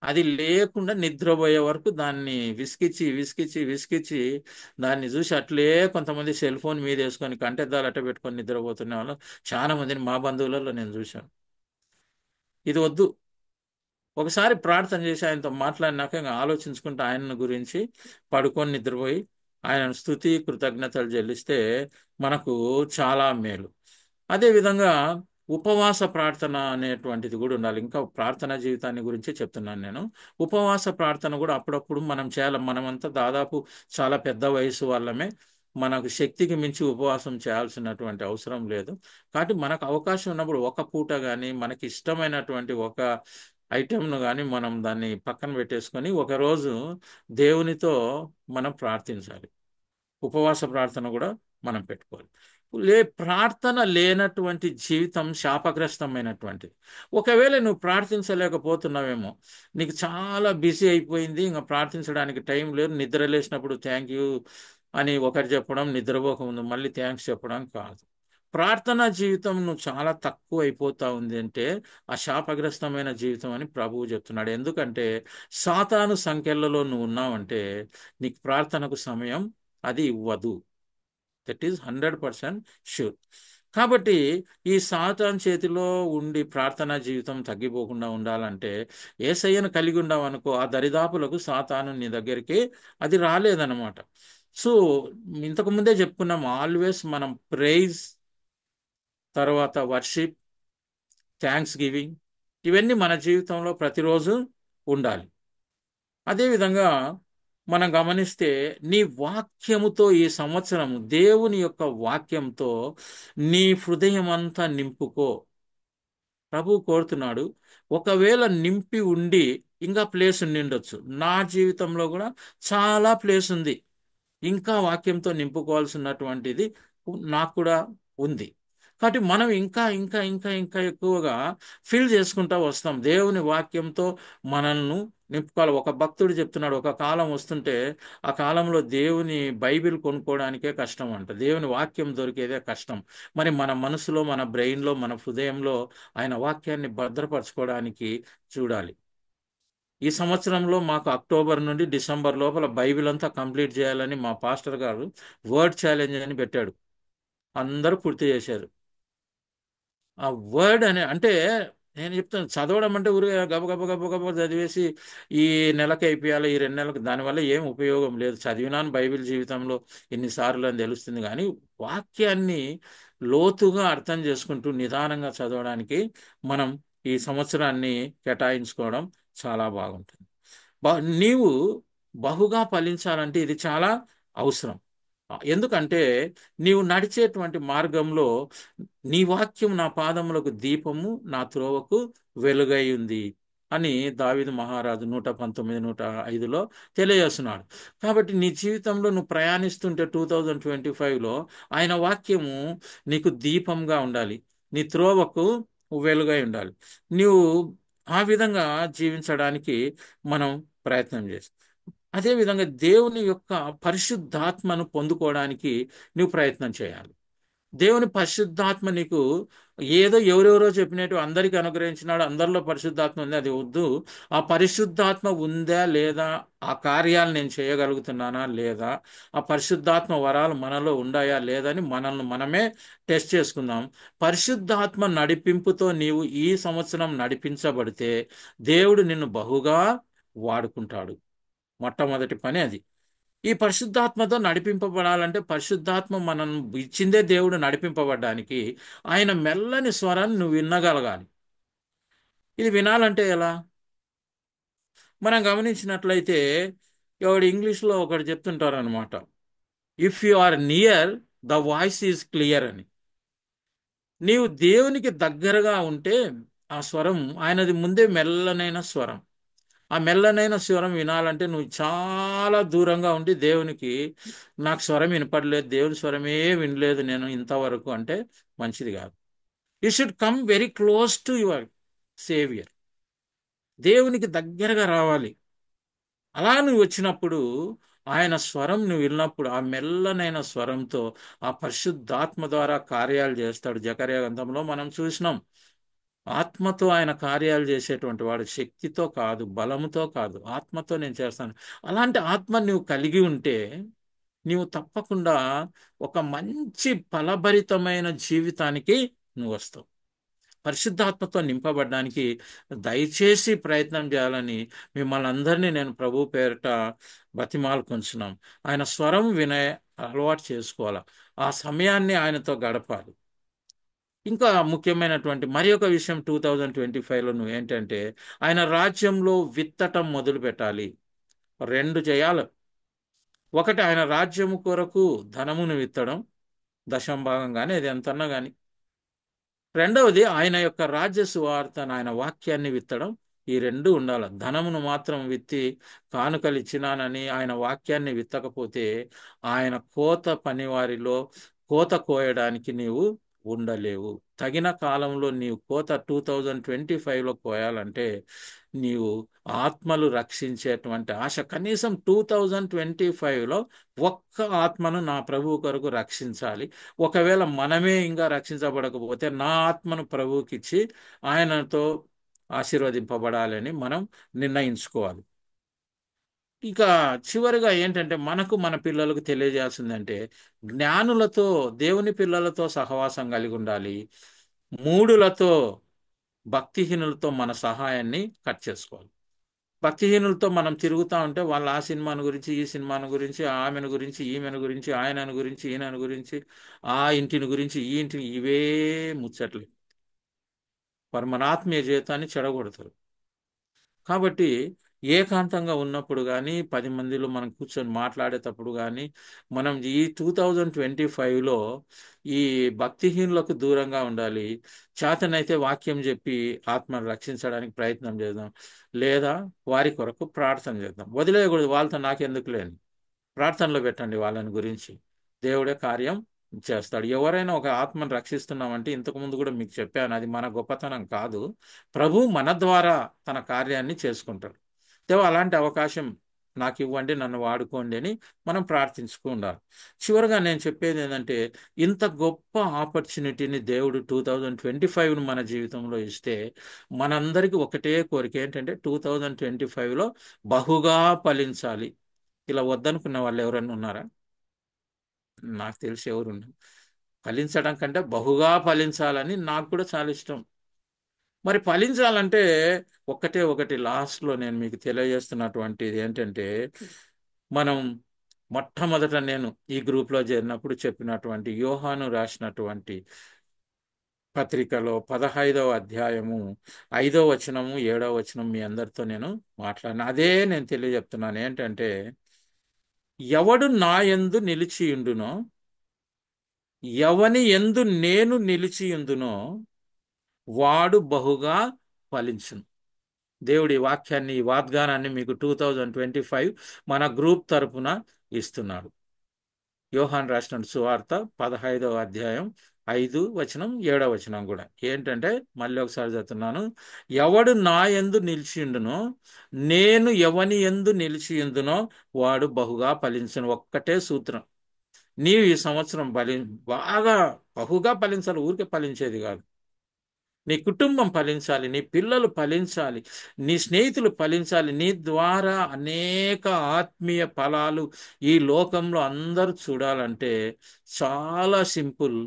అది లేకుండా నిద్రపోయే వరకు దాన్ని విసికిచ్చి విసికిచ్చి విసికిచ్చి దాన్ని చూసి అట్లే కొంతమంది సెల్ ఫోన్ మీద వేసుకొని కంటెద్దాలు అట్ట పెట్టుకొని నిద్రపోతున్న వాళ్ళు చాలా మందిని మా బంధువులలో నేను చూశాను. ఇది వద్దు. ఒకసారి ప్రార్థన చేసి ఆయనతో మాట్లాడినాక ఇంకా ఆలోచించుకుంటూ ఆయన గురించి పడుకొని నిద్రపోయి ఆయన స్తుతి కృతజ్ఞతలు చెల్లిస్తే మనకు చాలా మేలు. అదేవిధంగా ఉపవాస ప్రార్థన అనేటువంటిది కూడా ఉండాలి. ఇంకా ప్రార్థనా జీవితాన్ని గురించి చెప్తున్నాను నేను. ఉపవాస ప్రార్థన కూడా అప్పుడప్పుడు మనం చేయాలి. మనమంతా దాదాపు చాలా పెద్ద వయసు వాళ్ళమే. మనకు శక్తికి మించి ఉపవాసం చేయాల్సినటువంటి అవసరం లేదు. కాబట్టి మనకు అవకాశం ఉన్నప్పుడు ఒక పూట కానీ మనకి ఇష్టమైనటువంటి ఒక ఐటెంను కానీ మనం దాన్ని పక్కన పెట్టేసుకొని ఒకరోజు దేవునితో మనం ప్రార్థించాలి. ఉపవాస ప్రార్థన కూడా మనం పెట్టుకోవాలి. ప్రార్థన లేనటువంటి జీవితం శాపగ్రస్తమైనటువంటిది. ఒకవేళ నువ్వు ప్రార్థించలేకపోతున్నావేమో, నీకు చాలా బిజీ అయిపోయింది, ఇంకా ప్రార్థించడానికి టైం లేదు, నిద్ర లేచినప్పుడు థ్యాంక్ యూ అని ఒకటి చెప్పడం, నిద్రపోకముందు మళ్ళీ థ్యాంక్స్ చెప్పడం కాదు. ప్రార్థనా జీవితం నువ్వు చాలా తక్కువ అయిపోతా ఉంది అంటే ఆ శాపగ్రస్తమైన జీవితం అని ప్రభువు చెప్తున్నాడు. ఎందుకంటే సాతాను సంఖ్యలలో నువ్వు ఉన్నావంటే నీకు ప్రార్థనకు సమయం అది ఇవ్వదు. That is 100% sure. కాబట్టి ఈ సాతాను చేతిలో ఉండి ప్రార్థనా జీవితం తగ్గిపోకుండా ఉండాలంటే యేసయ్యను కలిగి ఉండావు అనుకో, ఆ దరిదాపులకు సాతాను నీ దగ్గరికి అది రాలేదన్నమాట. సో ఇంతకు ముందే చెప్పుకున్నాం, ఆల్వేస్ మనం ప్రైజ్, తర్వాత వర్షిప్, థ్యాంక్స్ గివింగ్, ఇవన్నీ మన జీవితంలో ప్రతిరోజు ఉండాలి. అదేవిధంగా మనం గమనిస్తే నీ వాక్యముతో ఈ సంవత్సరం దేవుని యొక్క వాక్యంతో నీ హృదయం అంతా నింపుకో. ప్రభు కోరుతున్నాడు. ఒకవేళ నింపి ఉండి ఇంకా ప్లేస్ ఉండిండొచ్చు. నా జీవితంలో కూడా చాలా ప్లేస్ ఉంది, ఇంకా వాక్యంతో నింపుకోవాల్సినటువంటిది నాకు కూడా ఉంది. కాబట్టి మనం ఇంకా ఇంకా ఇంకా ఇంకా ఎక్కువగా ఫిల్ చేసుకుంటా వస్తాం. దేవుని వాక్యంతో మనల్ని నింపుకోవాలి. ఒక భక్తుడు చెప్తున్నాడు, ఒక కాలం వస్తుంటే ఆ కాలంలో దేవుని బైబిల్ కొనుక్కోవడానికే కష్టం అంట, దేవుని వాక్యం దొరికేదే కష్టం. మరి మన మనసులో, మన బ్రెయిన్లో, మన హృదయంలో ఆయన వాక్యాన్ని భద్రపరచుకోవడానికి చూడాలి. ఈ సంవత్సరంలో మాకు అక్టోబర్ నుండి డిసెంబర్ లోపల బైబిల్ అంతా కంప్లీట్ చేయాలని మా పాస్టర్ గారు వర్డ్ ఛాలెంజ్ అని పెట్టాడు. అందరూ పూర్తి చేశారు. ఆ వర్డ్ అనే అంటే నేను చెప్తాను, చదవడం అంటే ఊరికే గబ గబ గబ గబ చదివేసి ఈ నెలకి అయిపోయాలి, ఈ 2 నెలలకు, దానివల్ల ఏం ఉపయోగం లేదు. చదివినాను బైబిల్ జీవితంలో ఎన్నిసార్లు అని తెలుస్తుంది, కానీ వాక్యాన్ని లోతుగా అర్థం చేసుకుంటూ నిదానంగా చదవడానికి మనం ఈ సంవత్సరాన్ని కేటాయించుకోవడం చాలా బాగుంటుంది. నీవు బహుగా ఫలించాలంటే ఇది చాలా అవసరం. ఎందుకంటే నీవు నడిచేటువంటి మార్గంలో నీ వాక్యం నా పాదములకు దీపము, నా త్రోవకు వెలుగై ఉంది అని దావీదు మహారాజు 119, 105లో తెలియజేస్తున్నాడు. కాబట్టి నీ జీవితంలో నువ్వు ప్రయాణిస్తుంటే 2025లో ఆయన వాక్యము నీకు దీపంగా ఉండాలి, నీ త్రోవకు వెలుగై ఉండాలి. నీవు ఆ విధంగా జీవించడానికి మనం ప్రయత్నం చేస్తాం. అదేవిధంగా దేవుని యొక్క పరిశుద్ధాత్మను పొందుకోవడానికి నువ్వు ప్రయత్నం చేయాలి. దేవుని పరిశుద్ధాత్మ నీకు ఏదో ఎవరెవరో చెప్పినట్టు అందరికీ అనుగ్రహించినాడు, అందరిలో పరిశుద్ధాత్మ ఉంది, అది వద్దు. ఆ పరిశుద్ధాత్మ ఉందా లేదా, ఆ కార్యాలు నేను చేయగలుగుతున్నానా లేదా, ఆ పరిశుద్ధాత్మ వరాలు మనలో ఉండాయా లేదని మనల్ని మనమే టెస్ట్ చేసుకుందాం. పరిశుద్ధాత్మ నడిపింపుతో నీవు ఈ సంవత్సరం నడిపించబడితే దేవుడు నిన్ను బహుగా వాడుకుంటాడు. మొట్టమొదటి పని అది. ఈ పరిశుద్ధాత్మతో నడిపింపబడాలంటే పరిశుద్ధాత్మ మనం ఇచ్చిందే దేవుడు నడిపింపబడ్డానికి. ఆయన మెల్లని స్వరాన్ని నువ్వు వినగలగాలి. ఇది వినాలంటే ఎలా? మనం గమనించినట్లయితే ఎవడు ఇంగ్లీష్లో ఒకటి చెప్తుంటారు అనమాట, if you are near the voice is clear అని. నీవు దేవునికి దగ్గరగా ఉంటే ఆ స్వరం ఆయనది ముందే మెల్లనైన స్వరం. ఆ మెల్లనైన స్వరం వినాలంటే నువ్వు చాలా దూరంగా ఉండి దేవునికి, నాకు స్వరం వినపడలేదు, దేవుని స్వరమే వినలేదు నేను ఇంతవరకు అంటే మంచిది కాదు. You should come very close to your saviour. దేవునికి దగ్గరగా రావాలి. అలా నువ్వు వచ్చినప్పుడు ఆయన స్వరం నువ్వు విన్నప్పుడు ఆ మెల్లనైన స్వరంతో ఆ పరిశుద్ధాత్మ ద్వారా కార్యాలు చేస్తాడు. జకర్యా గ్రంథంలో మనం చూసినాం. ఆత్మతో ఆయన కార్యాలు చేసేటువంటి వాడు, శక్తితో కాదు, బలముతో కాదు, ఆత్మతో నేను చేస్తాను. అలాంటి ఆత్మ నువ్వు కలిగి ఉంటే నీవు తప్పకుండా ఒక మంచి ఫలభరితమైన జీవితానికి నువ్వు వస్తావు. పరిశుద్ధాత్మతో నింపబడడానికి దయచేసి ప్రయత్నం చేయాలని మిమ్మల్ని అందరినీ నేను ప్రభు పేరిట బతిమాలుకొంచున్నాం. ఆయన స్వరం వినే అలవాటు చేసుకోవాలి. ఆ సమయాన్ని ఆయనతో గడపాలి. ఇంకా ముఖ్యమైనటువంటి మరి ఒక విషయం 2025లో నువ్వు ఏంటంటే ఆయన రాజ్యంలో విత్తటం మొదలు పెట్టాలి. రెండు చేయాలి. ఒకటి ఆయన రాజ్యము కొరకు ధనమును విత్తడం, దశం భాగం కానీ అది ఎంతన్నా కానీ. రెండవది ఆయన యొక్క రాజ్య సువార్తను, ఆయన వాక్యాన్ని విత్తడం. ఈ రెండు ఉండాలి. ధనమును మాత్రం విత్తి కానుకలు ఇచ్చినానని ఆయన వాక్యాన్ని విత్తకపోతే ఆయన కోత పనివారిలో కోత కోయడానికి నీవు ఉండలేవు. తగిన కాలంలో నీవు కోత 2025లో కోయాలంటే నీవు ఆత్మలు రక్షించేటువంటి ఆశ కనీసం 2025లో ఒక్క ఆత్మను నా ప్రభువు కొరకు రక్షించాలి. ఒకవేళ మనమే ఇంకా రక్షించబడకపోతే నా ఆత్మను ప్రభువుకిచ్చి ఆయనతో ఆశీర్వదింపబడాలని మనం నిర్ణయించుకోవాలి. ఇక చివరిగా ఏంటంటే మనకు మన పిల్లలకు తెలియజేయాల్సిందంటే జ్ఞానులతో, దేవుని పిల్లలతో సహవాసం కలిగి ఉండాలి. మూఢులతో, భక్తిహీనులతో మన సహాయాన్ని కట్ చేసుకోవాలి. భక్తిహీనులతో మనం తిరుగుతూ ఉంటే వాళ్ళు ఆ సినిమాను గురించి, ఈ సినిమాను గురించి, ఆమెను గురించి, ఈమెను గురించి, ఆయనను గురించి, ఈయనను గురించి, ఆ ఇంటిని గురించి, ఈ ఇంటిని, ఇవే ముచ్చట్లు. వారు మన ఆత్మీయ జీవితాన్ని చెడగొడతారు. కాబట్టి ఏకాంతంగా ఉన్నప్పుడు కానీ, 10 మందిలో మనం కూర్చొని మాట్లాడేటప్పుడు కానీ, మనం ఈ 2025లో ఈ భక్తిహీనులకు దూరంగా ఉండాలి. చేతనైతే వాక్యం చెప్పి ఆత్మను రక్షించడానికి ప్రయత్నం చేద్దాం, లేదా వారి కొరకు ప్రార్థన చేద్దాం. వదిలేయకూడదు, వాళ్ళతో నాకెందుకు లేని ప్రార్థనలో పెట్టండి వాళ్ళని గురించి. దేవుడే కార్యం చేస్తాడు. ఎవరైనా ఒక ఆత్మను రక్షిస్తున్నామంటే ఇంతకు ముందు కూడా మీకు చెప్పాను, అది మన గొప్పతనం కాదు, ప్రభు మన ద్వారా తన కార్యాన్ని చేసుకుంటాడు. దేవా అలాంటి అవకాశం నాకు ఇవ్వండి, నన్ను వాడుకోండి అని మనం ప్రార్థించుకు ఉండాలి. చివరిగా నేను చెప్పేది ఏంటంటే ఇంత గొప్ప ఆపర్చునిటీని దేవుడు 2025ను మన జీవితంలో ఇస్తే మనందరికీ ఒకటే కోరిక ఏంటంటే 2025లో బహుగా ఫలించాలి. ఇలా వద్దనుకున్న వాళ్ళు ఎవరైనా ఉన్నారా? నాకు తెలిసి ఎవరు ఉన్నారు. ఫలించడం కంటే బహుగా ఫలించాలని నాకు కూడా చాలా ఇష్టం. మరి ఫలించాలంటే ఒక్కటే ఒకటి లాస్ట్లో నేను మీకు తెలియజేస్తున్నటువంటిది ఏంటంటే మనం మొట్టమొదట నేను ఈ గ్రూప్లో చేరినప్పుడు చెప్పినటువంటి యోహాను రాసినటువంటి పత్రికలో 15వ అధ్యాయము 5వ వచనము 7వ వచనం మీ అందరితో నేను మాట్లాడిన అదే నేను తెలియజెప్తున్నాను. ఏంటంటే ఎవడు నా యందు నిలిచియుండునో, ఎవని యందు నేను నిలిచియుందునో వాడు బహుగా ఫలించును. దేవుడి వాక్యాన్ని, ఈ వాగ్దానాన్ని మీకు 2025 మన గ్రూప్ తరపున ఇస్తున్నాడు. యోహాన్ రాసిన సువార్త 15వ అధ్యాయం 5 వచనం 7వ వచనం కూడా ఏంటంటే మళ్ళీ ఒకసారి చదువుతున్నాను. ఎవడు నా యందు నిలిచియుండునో, నేను ఎవని యందు నిలిచియుందునో వాడు బహుగా ఫలించును. ఒక్కటే సూత్రం. నీవు ఈ సంవత్సరం బాగా బహుగా ఫలించాలి, ఊరికే ఫలించేది కాదు. నీ కుటుంబం ఫలించాలి, నీ పిల్లలు ఫలించాలి, నీ స్నేహితులు ఫలించాలి, నీ ద్వారా అనేక ఆత్మీయ ఫలాలు ఈ లోకంలో అందరూ చూడాలంటే చాలా సింపుల్.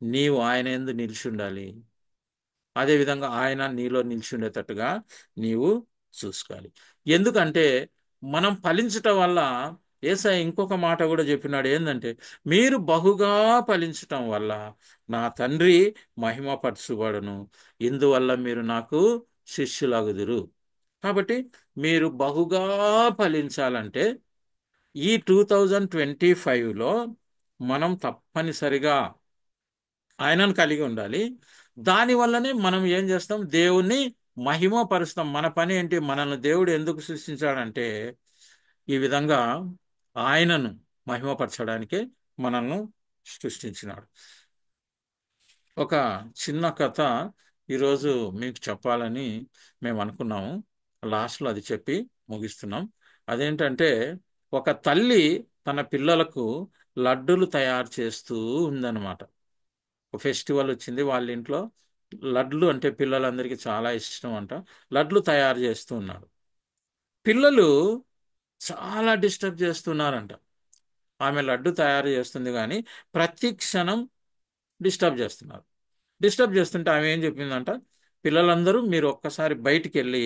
నీవు ఆయన యందు నిలిచి ఉండాలి. అదేవిధంగా ఆయన నీలో నిలిచి ఉండేటట్టుగా నీవు చూసుకోవాలి. ఎందుకంటే మనం ఫలించటం వల్ల యేసయ్య ఇంకొక మాట కూడా చెప్పినాడు. ఏంటంటే, మీరు బహుగా ఫలించటం వల్ల నా తండ్రి మహిమపరచుబడును, ఇందువల్ల మీరు నాకు శిష్యులగుదురు. కాబట్టి మీరు బహుగా ఫలించాలంటే ఈ 2025లో మనం తప్పనిసరిగా ఆయనను కలిగి ఉండాలి. దానివల్లనే మనం ఏం చేస్తాం, దేవుణ్ణి మహిమపరుస్తాం. మన పని ఏంటి, మనల్ని దేవుడు ఎందుకు సృష్టించాడంటే ఈ విధంగా ఆయనను మహిమపరచడానికే మనల్ని సృష్టించినాడు. ఒక చిన్న కథ ఈరోజు మీకు చెప్పాలని మేము అనుకున్నాము. లాస్ట్లో అది చెప్పి ముగిస్తున్నాం. అదేంటంటే, ఒక తల్లి తన పిల్లలకు లడ్డూలు తయారు చేస్తూ ఉందన్నమాట. ఒక ఫెస్టివల్ వచ్చింది వాళ్ళ ఇంట్లో. లడ్లు అంటే పిల్లలందరికీ చాలా ఇష్టం అంట. లడ్లు తయారు చేస్తూ ఉన్నాడు. పిల్లలు చాలా డిస్టర్బ్ చేస్తున్నారంట. ఆమె లడ్డు తయారు చేస్తుంది కానీ ప్రతి క్షణం డిస్టర్బ్ చేస్తున్నారు. డిస్టర్బ్ చేస్తుంటే ఆమె ఏం చెప్పిందంట, పిల్లలందరూ మీరు ఒక్కసారి బయటికి వెళ్ళి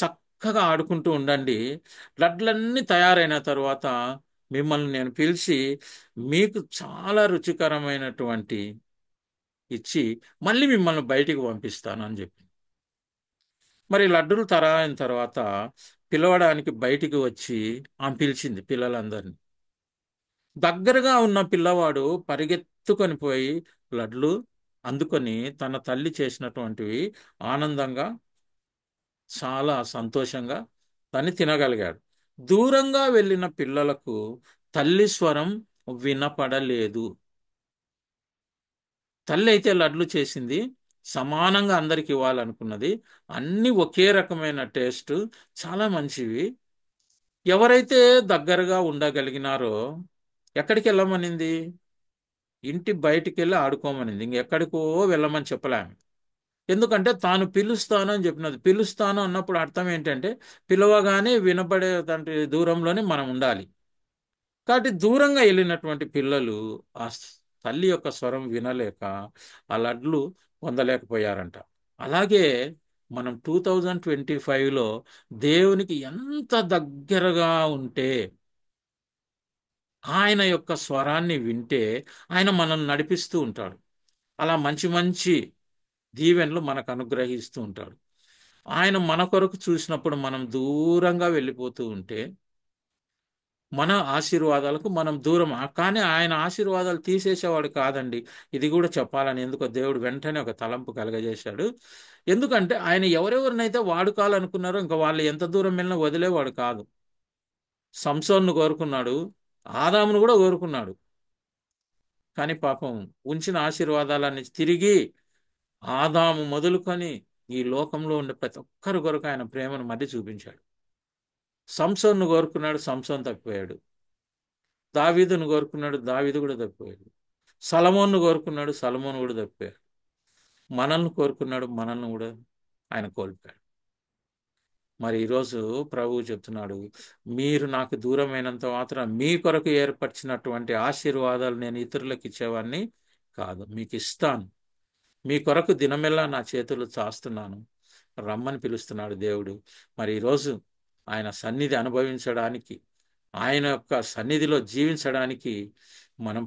చక్కగా ఆడుకుంటూ ఉండండి. లడ్లన్నీ తయారైన తర్వాత మిమ్మల్ని నేను పిలిచి మీకు చాలా రుచికరమైనటువంటి ఇచ్చి మళ్ళీ మిమ్మల్ని బయటికి పంపిస్తాను అని చెప్పి. మరి లడ్డూలు తయారైన తర్వాత పిలవడానికి బయటికి వచ్చి ఆమె పిలిచింది పిల్లలందరినీ. దగ్గరగా ఉన్న పిల్లవాడు పరిగెత్తుకొని పోయి లడ్లు అందుకొని తన తల్లి చేసినటువంటివి ఆనందంగా, చాలా సంతోషంగా దాన్ని తినగలిగాడు. దూరంగా వెళ్ళిన పిల్లలకు తల్లి స్వరం వినపడలేదు. తల్లి అయితే లడ్లు చేసింది, సమానంగా అందరికి ఇవ్వాలనుకున్నది. అన్ని ఒకే రకమైన టేస్ట్, చాలా మంచివి. ఎవరైతే దగ్గరగా ఉండగలిగినారో ఎక్కడికి వెళ్ళమనింది, ఇంటి బయటికి వెళ్ళి ఆడుకోమనింది. ఇంకెక్కడికో వెళ్ళమని చెప్పలేము. ఎందుకంటే తాను పిలుస్తాను అని చెప్పినది. పిలుస్తాను అన్నప్పుడు అర్థం ఏంటంటే పిలవగానే వినపడే దూరంలోనే మనం ఉండాలి. కాబట్టి దూరంగా వెళ్ళినటువంటి పిల్లలు ఆ తల్లి యొక్క స్వరం వినలేక ఆ లడ్లు పొందలేకపోయారంట. అలాగే మనం 2025లో దేవునికి ఎంత దగ్గరగా ఉంటే, ఆయన యొక్క స్వరాన్ని వింటే ఆయన మనల్ని నడిపిస్తూ ఉంటాడు. అలా మంచి మంచి దీవెనలు మనకు అనుగ్రహిస్తూ ఉంటాడు. ఆయన మన కొరకు చూసినప్పుడు మనం దూరంగా వెళ్ళిపోతూ ఉంటే మన ఆశీర్వాదాలకు మనం దూరం. కానీ ఆయన ఆశీర్వాదాలు తీసేసేవాడు కాదండి. ఇది కూడా చెప్పాలని ఎందుకో దేవుడు వెంటనే ఒక తలంపు కలగజేశాడు. ఎందుకంటే ఆయన ఎవరెవరినైతే వాడుకోవాలనుకున్నారో ఇంకా వాళ్ళు ఎంత దూరం వెళ్ళినా వదిలేవాడు కాదు. సంసోన్ను కోరుకున్నాడు, ఆదామును కూడా కోరుకున్నాడు. కానీ పాపం ఉంచిన ఆశీర్వాదాలన్నీ తిరిగి ఆదాము మొదలుకొని ఈ లోకంలో ఉండే ప్రతి ఒక్కరి కొరకు ఆయన ప్రేమను మళ్ళీ చూపించాడు. సంసోన్ను కోరుకున్నాడు, సంసోన్ తప్పిపోయాడు. దావీదును కోరుకున్నాడు, దావీదు కూడా తప్పిపోయాడు. సలమోన్ను కోరుకున్నాడు, సలమోను కూడా తప్పిపోయాడు. మనల్ని కోరుకున్నాడు, మనల్ని కూడా ఆయన కోల్పోయాడు. మరి ఈరోజు ప్రభువు చెప్తున్నాడు, మీరు నాకు దూరమైనంత మాత్రం మీ కొరకు ఏర్పరిచినటువంటి ఆశీర్వాదాలు నేను ఇతరులకు ఇచ్చేవాడిని కాదు, మీకు ఇస్తాను. మీ కొరకు దినమెల్లా నా చేతులు చాస్తున్నాను, రమ్మని పిలుస్తున్నాడు దేవుడు. మరి ఈరోజు ఆయన సన్నిధి అనుభవించడానికి, ఆయన యొక్క సన్నిధిలో జీవించడానికి మనం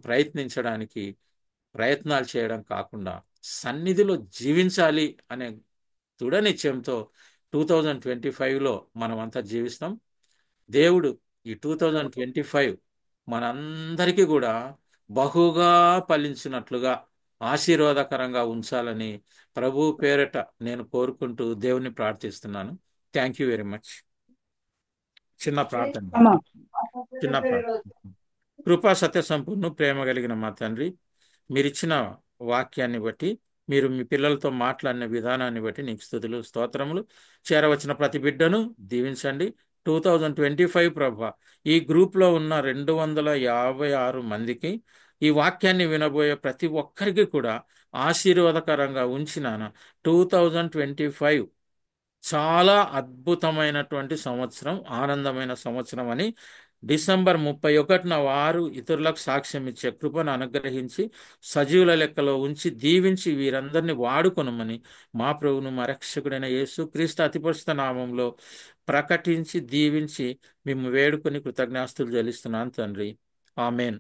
ప్రయత్నాలు చేయడం కాకుండా సన్నిధిలో జీవించాలి అనే దృఢ నిశ్చయంతో 2025లో మనమంతా జీవిస్తాం. దేవుడు ఈ 2025 మనందరికీ కూడా బహుగా ఫలించినట్లుగా ఆశీర్వాదకరంగా ఉంచాలని ప్రభు పేరట నేను కోరుకుంటూ దేవుని ప్రార్థిస్తున్నాను. Thank you very much. చిన్న ప్రార్థన. చిన్న ప్రార్థన. కృపా సత్య సంపూర్ణ ప్రేమ కలిగిన మా తండ్రి, మీరిచ్చిన వాక్యాన్ని బట్టి, మీరు మీ పిల్లలతో మాట్లాడిన విధానాన్ని బట్టి నీకు స్తుతులు స్తోత్రములు. చేరవచ్చిన ప్రతి బిడ్డను దీవించండి, 2025 ప్రభా. ఈ గ్రూప్లో ఉన్న 256 మందికి ఈ వాక్యాన్ని వినబోయే ప్రతి ఒక్కరికి కూడా ఆశీర్వాదకరంగా ఉంచినాను. 2025 చాలా అద్భుతమైనటువంటి సంవత్సరం, ఆనందమైన సంవత్సరం అని డిసెంబర్ 31న వారు ఇతరులకు సాక్ష్యం ఇచ్చే కృపను అనుగ్రహించి సజీవుల లెక్కలో ఉంచి దీవించి వీరందరినీ వాడుకొనమని మా ప్రభువును మా రక్షకుడైన యేసు క్రీస్తు అతి పరిశుద్ధ నామంలో ప్రకటించి దీవించి మేము వేడుకొని కృతజ్ఞాస్తులు చెల్లిస్తున్నాను తండ్రి. ఆమెన్.